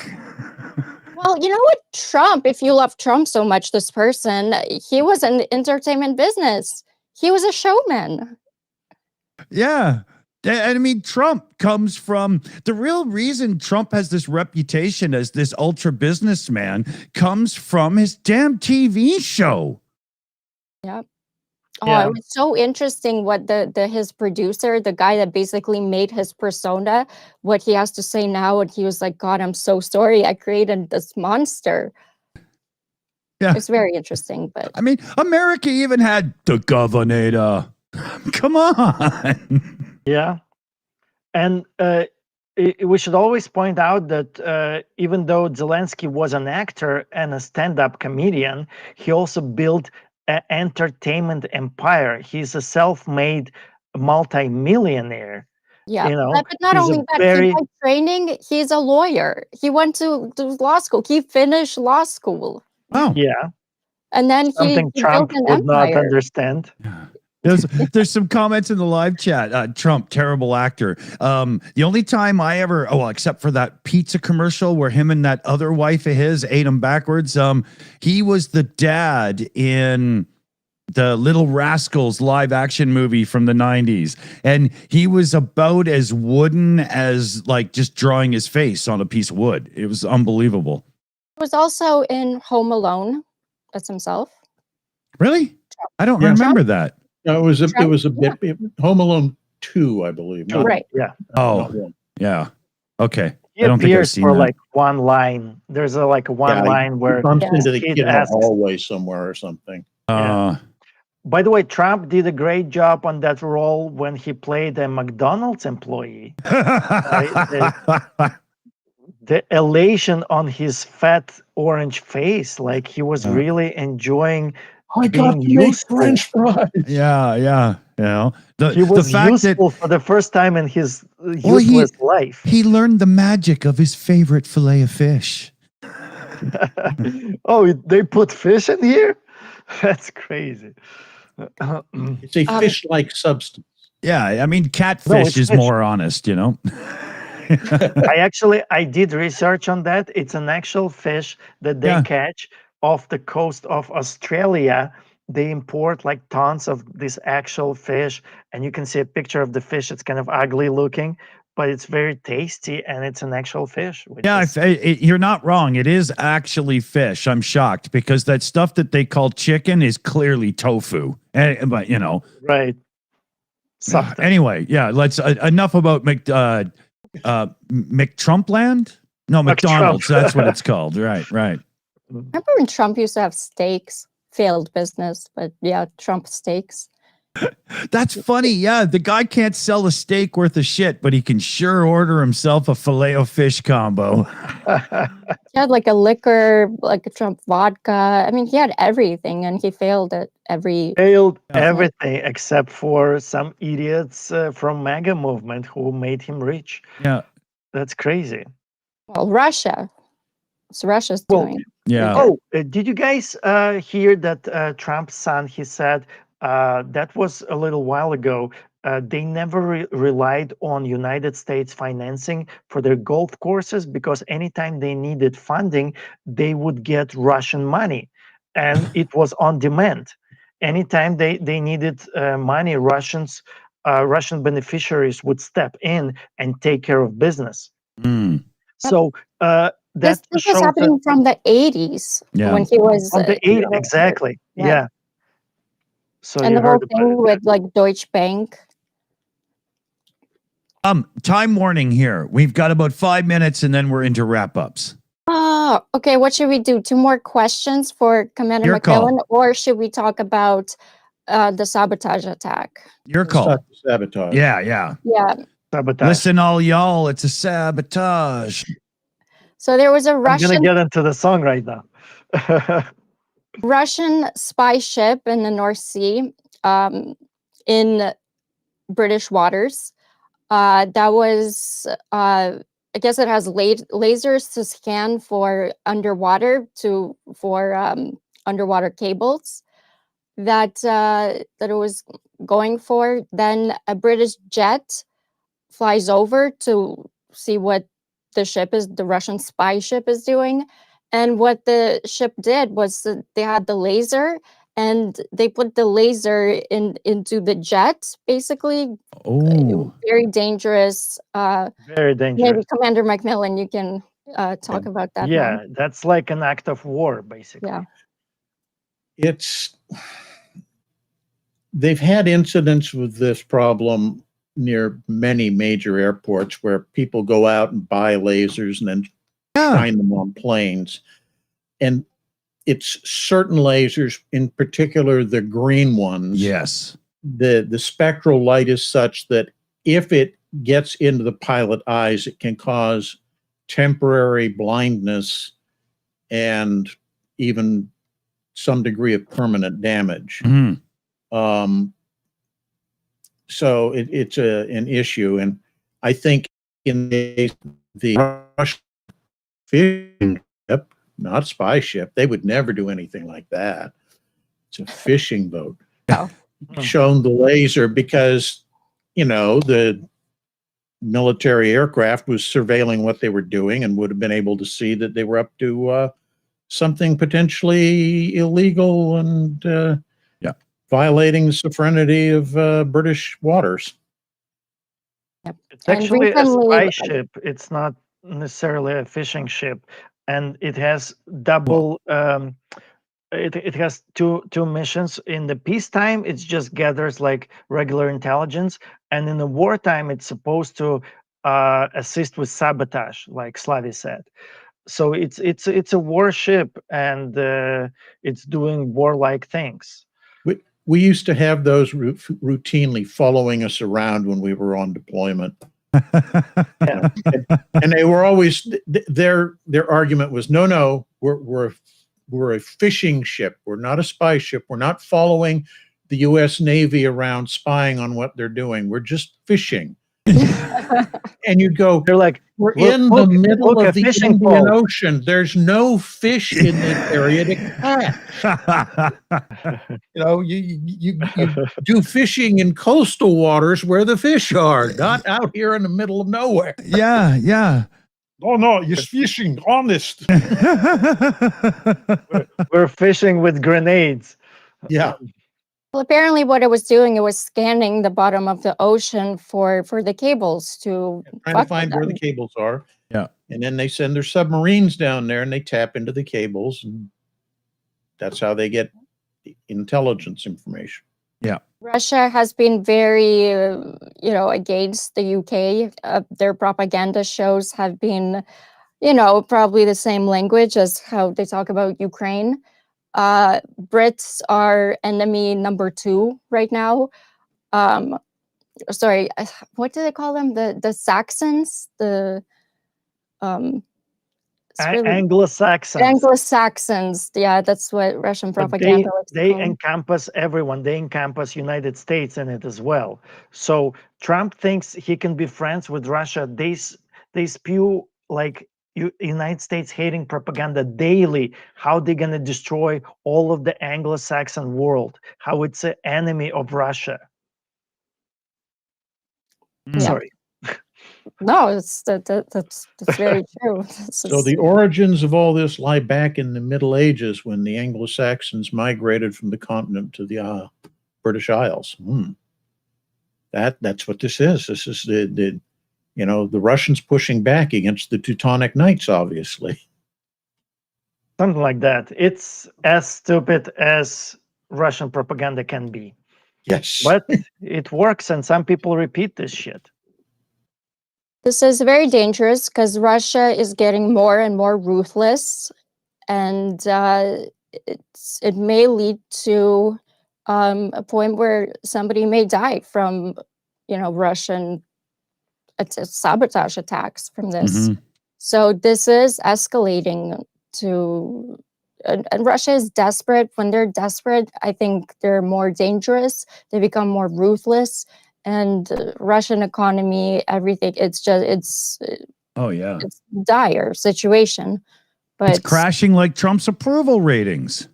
B: well, you know what, Trump, if you love Trump so much, this person, he was in entertainment business. He was a showman.
E: Yeah. And I mean, Trump comes from the real reason Trump has this reputation as this ultra businessman comes from his damn TV show.
B: Yep.
D: Yeah.
B: It was so interesting what his producer, the guy that basically made his persona, what he has to say now. And he was like, God, I'm so sorry. I created this monster.
E: Yeah.
B: It's very interesting. But
E: I mean, America even had the governor. Come on.
D: Yeah. And we should always point out that even though Zelensky was an actor and a stand-up comedian, he also built an entertainment empire. He's a self-made multi-millionaire.
B: yeah,
D: You know,
B: but not
D: he's
B: only
D: a
B: that,
D: very-
B: by training, he's a lawyer. He went to law school. He finished law school.
E: Wow.
D: Yeah,
B: And then
D: something
B: he
D: Trump
B: built an
D: would not
B: empire.
D: understand.
E: There's some comments in the live chat. Trump, terrible actor. The only time I ever, except for that pizza commercial where him and that other wife of his ate him backwards. He was the dad in the Little Rascals live action movie from the 90s. And he was about as wooden as like just drawing his face on a piece of wood. It was unbelievable.
B: He was also in Home Alone as himself.
E: Really? I don't
D: Yeah.
E: remember that.
C: No, it was a
B: Trump?
C: bit Home Alone 2, I believe. Not,
B: Right.
D: Yeah,
E: Oh,
C: not 1.
E: yeah. Okay.
D: he
E: I don't think I've
D: appears
E: seen
D: for
E: that.
D: like one line. There's one line where
C: Bumps
B: Yeah.
C: into the
D: Kid
C: kid in the
D: asks-
C: hallway somewhere or something.
E: Uh,
D: By the way, Trump did a great job on that role when he played a McDonald's employee. The elation on his fat orange face, like he was really enjoying
C: I
D: being useful.
C: French fries.
E: yeah.
D: He was useful for the first time in his useless life.
E: he learned the magic of his favorite fillet of fish.
D: Oh, they put fish in here? That's crazy.
C: It's a fish-like substance.
E: Yeah, I mean, catfish
D: it's
E: is
D: fish.
E: more honest, you know?
D: I did research on that. It's an actual fish that they
E: Yeah.
D: catch off the coast of Australia. They import like tons of this actual fish, and you can see a picture of the fish. It's kind of ugly looking, but it's very tasty and it's an actual fish. Which
E: Yeah,
D: is,
E: you're not wrong. It is actually fish. I'm shocked because that stuff that they call chicken is clearly tofu. But you know,
D: right. Substance.
E: anyway, yeah. Let's enough about McTrumpland. No, McDonald's. That's what it's called. Right, right.
B: Remember when Trump used to have steaks? Failed business, but yeah, Trump steaks.
E: That's funny. Yeah, the guy can't sell a steak worth of shit, but he can sure order himself a filet o fish combo.
B: He had like a liquor, like a Trump vodka. I mean, he had everything, and he failed at every.
D: Failed everything except for some idiots from MAGA movement who made him rich.
E: Yeah,
D: That's crazy.
B: Well, Russia. What's Russia's doing?
E: yeah.
D: Oh, did you guys hear that Trump's son, he said, that was a little while ago, they never relied on United States financing for their golf courses because anytime they needed funding, they would get Russian money. And it was on demand. Anytime they needed money, Russian beneficiaries would step in and take care of business.
E: Mm.
D: So
B: This was happening from the 80s when he was
D: on the 80s, exactly. Yeah. So
B: and the whole thing with like Deutsche Bank.
E: Time warning here. We've got about 5 minutes and then we're into wrap-ups.
B: Oh, okay. What should we do? 2 more questions for Commander
E: Your
B: McMillan,
E: call.
B: or should we talk about the sabotage attack?
E: Your call.
C: Sabotage.
E: Yeah, yeah.
B: Yeah.
D: Sabotage.
E: Listen, all y'all, it's a sabotage.
B: So there was a
D: I'm
B: Russian
D: gonna get into the song right now.
B: Russian spy ship in the North Sea, in British waters. That was, I guess it has lasers to scan for underwater underwater cables that it was going for. Then a British jet flies over to see what the Russian spy ship is doing. And what the ship did was that they had the laser and they put the laser into the jet, basically.
E: Oh,
B: Very dangerous.
D: Very dangerous.
B: Maybe Commander McMillan, you can talk about that.
D: Yeah,
B: one.
D: that's like an act of war, basically.
B: Yeah.
C: They've had incidents with this problem near many major airports where people go out and buy lasers and then shine them on planes. And it's certain lasers, in particular the green ones.
E: yes.
C: The spectral light is such that if it gets into the pilot eyes, it can cause temporary blindness and even some degree of permanent damage.
E: Mhm.
C: So it's an issue, and I think in the Russian fishing ship, not spy ship, they would never do anything like that. It's a fishing boat.
B: Oh.
C: Shown the laser because, the military aircraft was surveilling what they were doing and would have been able to see that they were up to something potentially illegal and violating the sovereignty of British waters.
B: Yep.
D: It's actually a spy ship. It's not necessarily a fishing ship, and it has double. It has two missions. In the peacetime, it just gathers like regular intelligence, and in the wartime, it's supposed to assist with sabotage, like Slavi said. So it's a warship, and it's doing warlike things.
C: We used to have those routinely following us around when we were on deployment. And they were always, their argument was, no, we're a fishing ship. We're not a spy ship. We're not following the U.S. Navy around spying on what they're doing. We're just fishing. And you'd go,
D: they're like,
C: we're in the middle of the Indian Ocean. There's no fish in this area to catch. You do fishing in coastal waters where the fish are, not out here in the middle of nowhere.
E: Yeah.
C: Oh, no, you're fishing, honest.
D: We're fishing with grenades.
C: Yeah.
B: Well, apparently what it was doing, it was scanning the bottom of the ocean for the cables to
C: Trying to
B: fuck with
C: find where the
B: them.
C: cables are.
E: Yeah.
C: And then they send their submarines down there and they tap into the cables, and that's how they get intelligence information.
B: Russia has been very, against the UK. Their propaganda shows have been, probably the same language as how they talk about Ukraine. Brits are enemy number 2 right now. Sorry, what do they call them? The Saxons? It's really
D: Anglo-Saxons.
B: Anglo-Saxons. Yeah, that's what Russian
D: But
B: propaganda likes to
D: they
B: call them.
D: encompass everyone. They encompass United States in it as well. So Trump thinks he can be friends with Russia. They spew like United States hating propaganda daily. How they're gonna destroy all of the Anglo-Saxon world? How it's an enemy of Russia.
E: Mm.
D: Sorry.
B: No, that's very true.
C: So the origins of all this lie back in the Middle Ages when the Anglo-Saxons migrated from the continent to the British Isles. That's what this is. This is the Russians pushing back against the Teutonic Knights, obviously.
D: Something like that. It's as stupid as Russian propaganda can be.
C: Yes.
D: But it works, and some people repeat this shit.
B: This is very dangerous because Russia is getting more and more ruthless, and it may lead to a point where somebody may die from, Russian sabotage attacks from this.
E: Mhm.
B: So this is escalating to, and Russia is desperate. When they're desperate, I think they're more dangerous. They become more ruthless. And Russian economy, everything, it's
E: Oh yeah.
B: it's dire situation. But
E: It's crashing like Trump's approval ratings.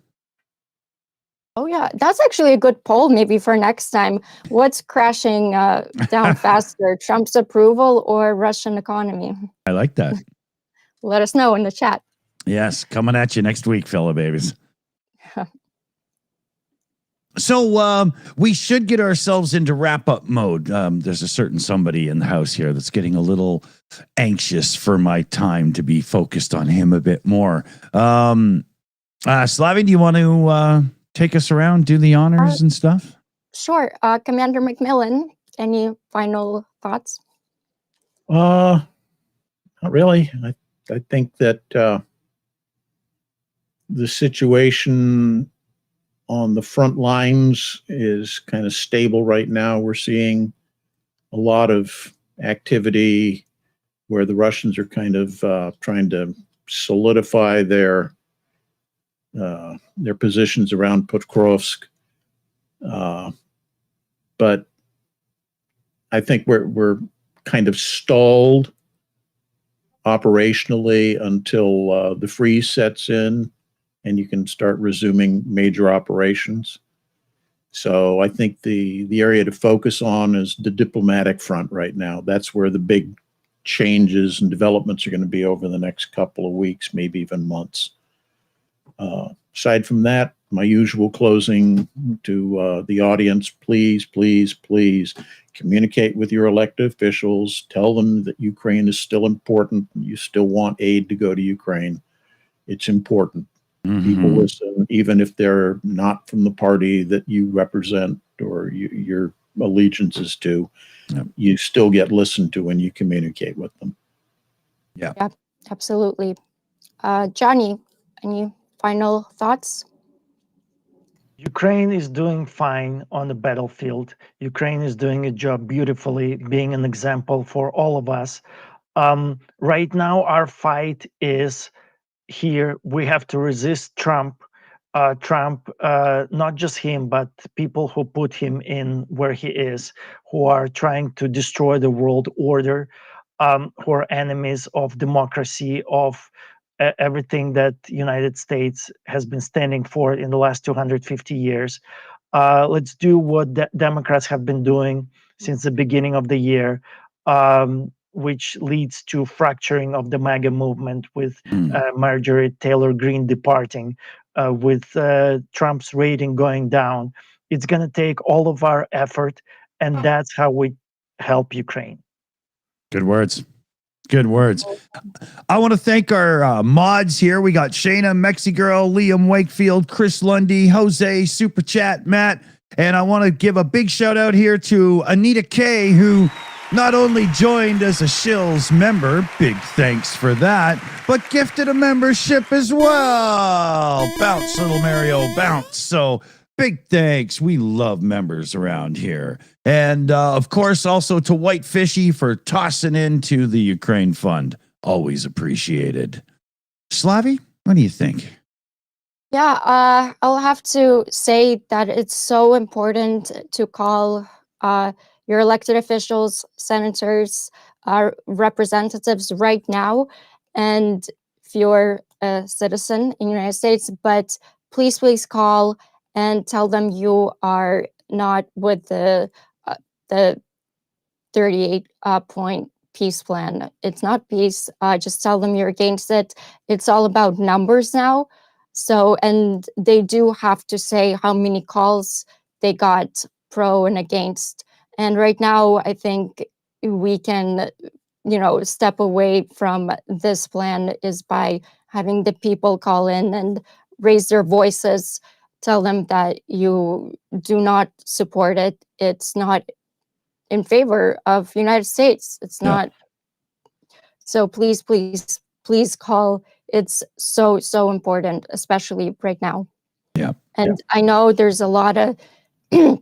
B: oh yeah, that's actually a good poll maybe for next time. What's crashing down faster, Trump's approval or Russian economy?
E: I like that.
B: Let us know in the chat.
E: Yes, coming at you next week, fellow babies. So we should get ourselves into wrap-up mode. There's a certain somebody in the house here that's getting a little anxious for my time to be focused on him a bit more. Slavi, do you want to take us around, do the honors and stuff?
B: Sure. Commander McMillan, any final thoughts?
C: Not really. I think that the situation on the front lines is kind of stable right now. We're seeing a lot of activity where the Russians are kind of trying to solidify their positions around Pokrovsk. But I think we're kind of stalled operationally until the freeze sets in and you can start resuming major operations. So I think the area to focus on is the diplomatic front right now. That's where the big changes and developments are going to be over the next couple of weeks, maybe even months. Aside from that, my usual closing to the audience, please, please, please communicate with your elected officials. Tell them that Ukraine is still important and you still want aid to go to Ukraine. It's important. People listen, even if they're not from the party that you represent or your allegiances to.
E: Yep.
C: You still get listened to when you communicate with them.
E: Yeah.
B: Yeah, absolutely. Johnny, any final thoughts?
D: Ukraine is doing fine on the battlefield. Ukraine is doing a job beautifully, being an example for all of us. Right now, our fight is here. We have to resist Trump. Not just him, but people who put him in where he is, who are trying to destroy the world order, who are enemies of democracy, of everything that United States has been standing for in the last 250 years. Let's do what the Democrats have been doing since the beginning of the year, which leads to fracturing of the MAGA movement with Marjorie Taylor Greene departing, with Trump's rating going down, It's going to take all of our effort, and that's how we help Ukraine.
E: Good words. Good words. I want to thank our mods here. We got Shayna, Mexigirl, Liam Wakefield, Chris Lundy, Jose, Super Chat, Matt. And I want to give a big shout out here to Anita K, who not only joined as a Shills member, big thanks for that, but gifted a membership as well. Bounce, little Mario, bounce. So big thanks. We love members around here. And of course, also to White Fishy for tossing into the Ukraine Fund. Always appreciated. Slavi, what do you think?
B: Yeah, I'll have to say that it's so important to call your elected officials, senators, representatives right now. And if you're a citizen in the United States, but please call and tell them you are not with the 38-point peace plan. It's not peace. Just tell them you're against it. It's all about numbers now. So, and they do have to say how many calls they got pro and against. And right now, I think we can, step away from this plan is by having the people call in and raise their voices, tell them that you do not support it. It's not in favor of United States. It's not. So please call. It's so important, especially right now.
E: Yeah.
B: And I know there's a lot of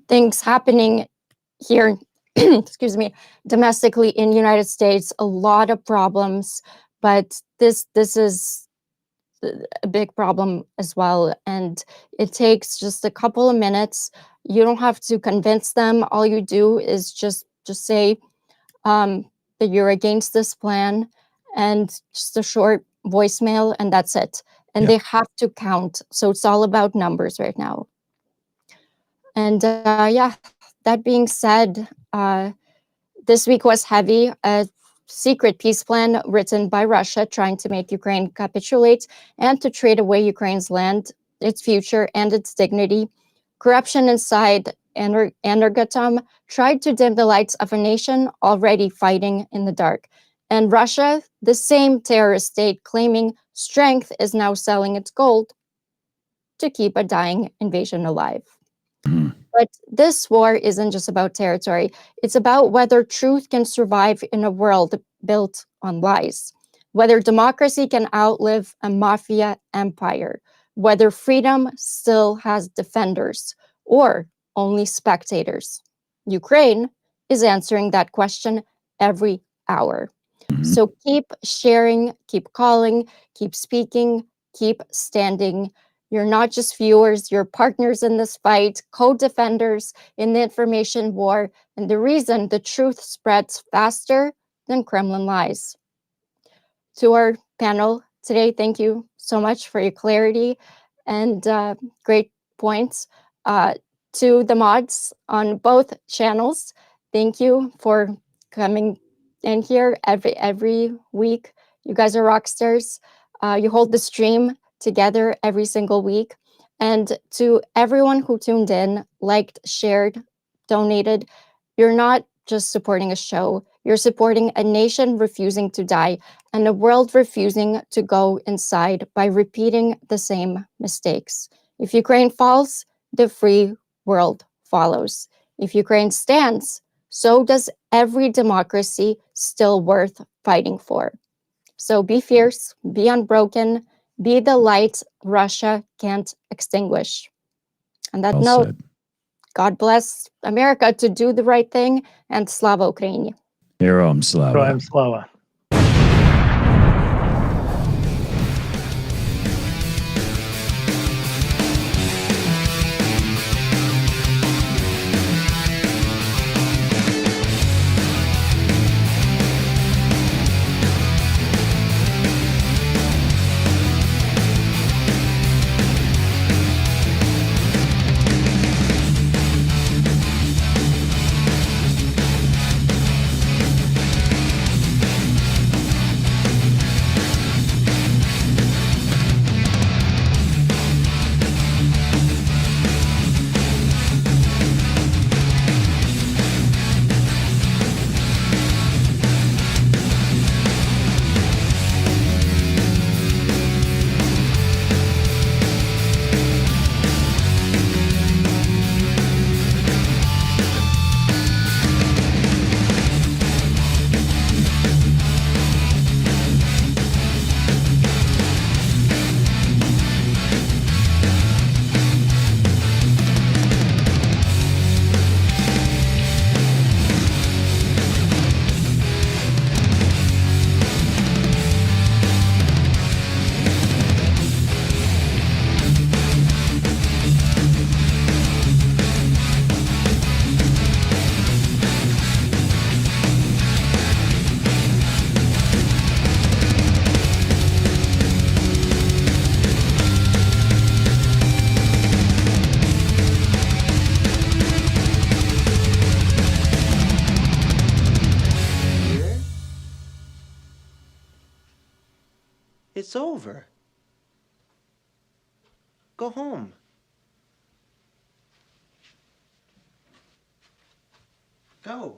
B: things happening here, excuse me, domestically in United States, a lot of problems, but this is a big problem as well. And it takes just a couple of minutes. You don't have to convince them. All you do is just say that you're against this plan and just a short voicemail, and that's it. And they have to count. So it's all about numbers right now. And that being said, this week was heavy. A secret peace plan written by Russia trying to make Ukraine capitulate and to trade away Ukraine's land, its future, and its dignity. Corruption inside Energoatom tried to dim the lights of a nation already fighting in the dark. And Russia, the same terrorist state claiming strength, is now selling its gold to keep a dying invasion alive. But this war isn't just about territory. It's about whether truth can survive in a world built on lies, whether democracy can outlive a mafia empire, whether freedom still has defenders or only spectators. Ukraine is answering that question every hour. So keep sharing, keep calling, keep speaking, keep standing. You're not just viewers, you're partners in this fight, co-defenders in the information war, and the reason the truth spreads faster than Kremlin lies. To our panel today, thank you so much for your clarity and great points. To the mods on both channels, thank you for coming in here every week. You guys are rock stars. You hold the stream together every single week. And to everyone who tuned in, liked, shared, donated, you're not just supporting a show, you're supporting a nation refusing to die and a world refusing to go inside by repeating the same mistakes. If Ukraine falls, the free world follows. If Ukraine stands, so does every democracy still worth fighting for. So be fierce, be unbroken, be the light Russia can't extinguish. On that note, God bless America to do the right thing, and Slava Ukraini.
E: Heroam Slava.
D: Heroam Slava.
F: It's over. Go home. Go.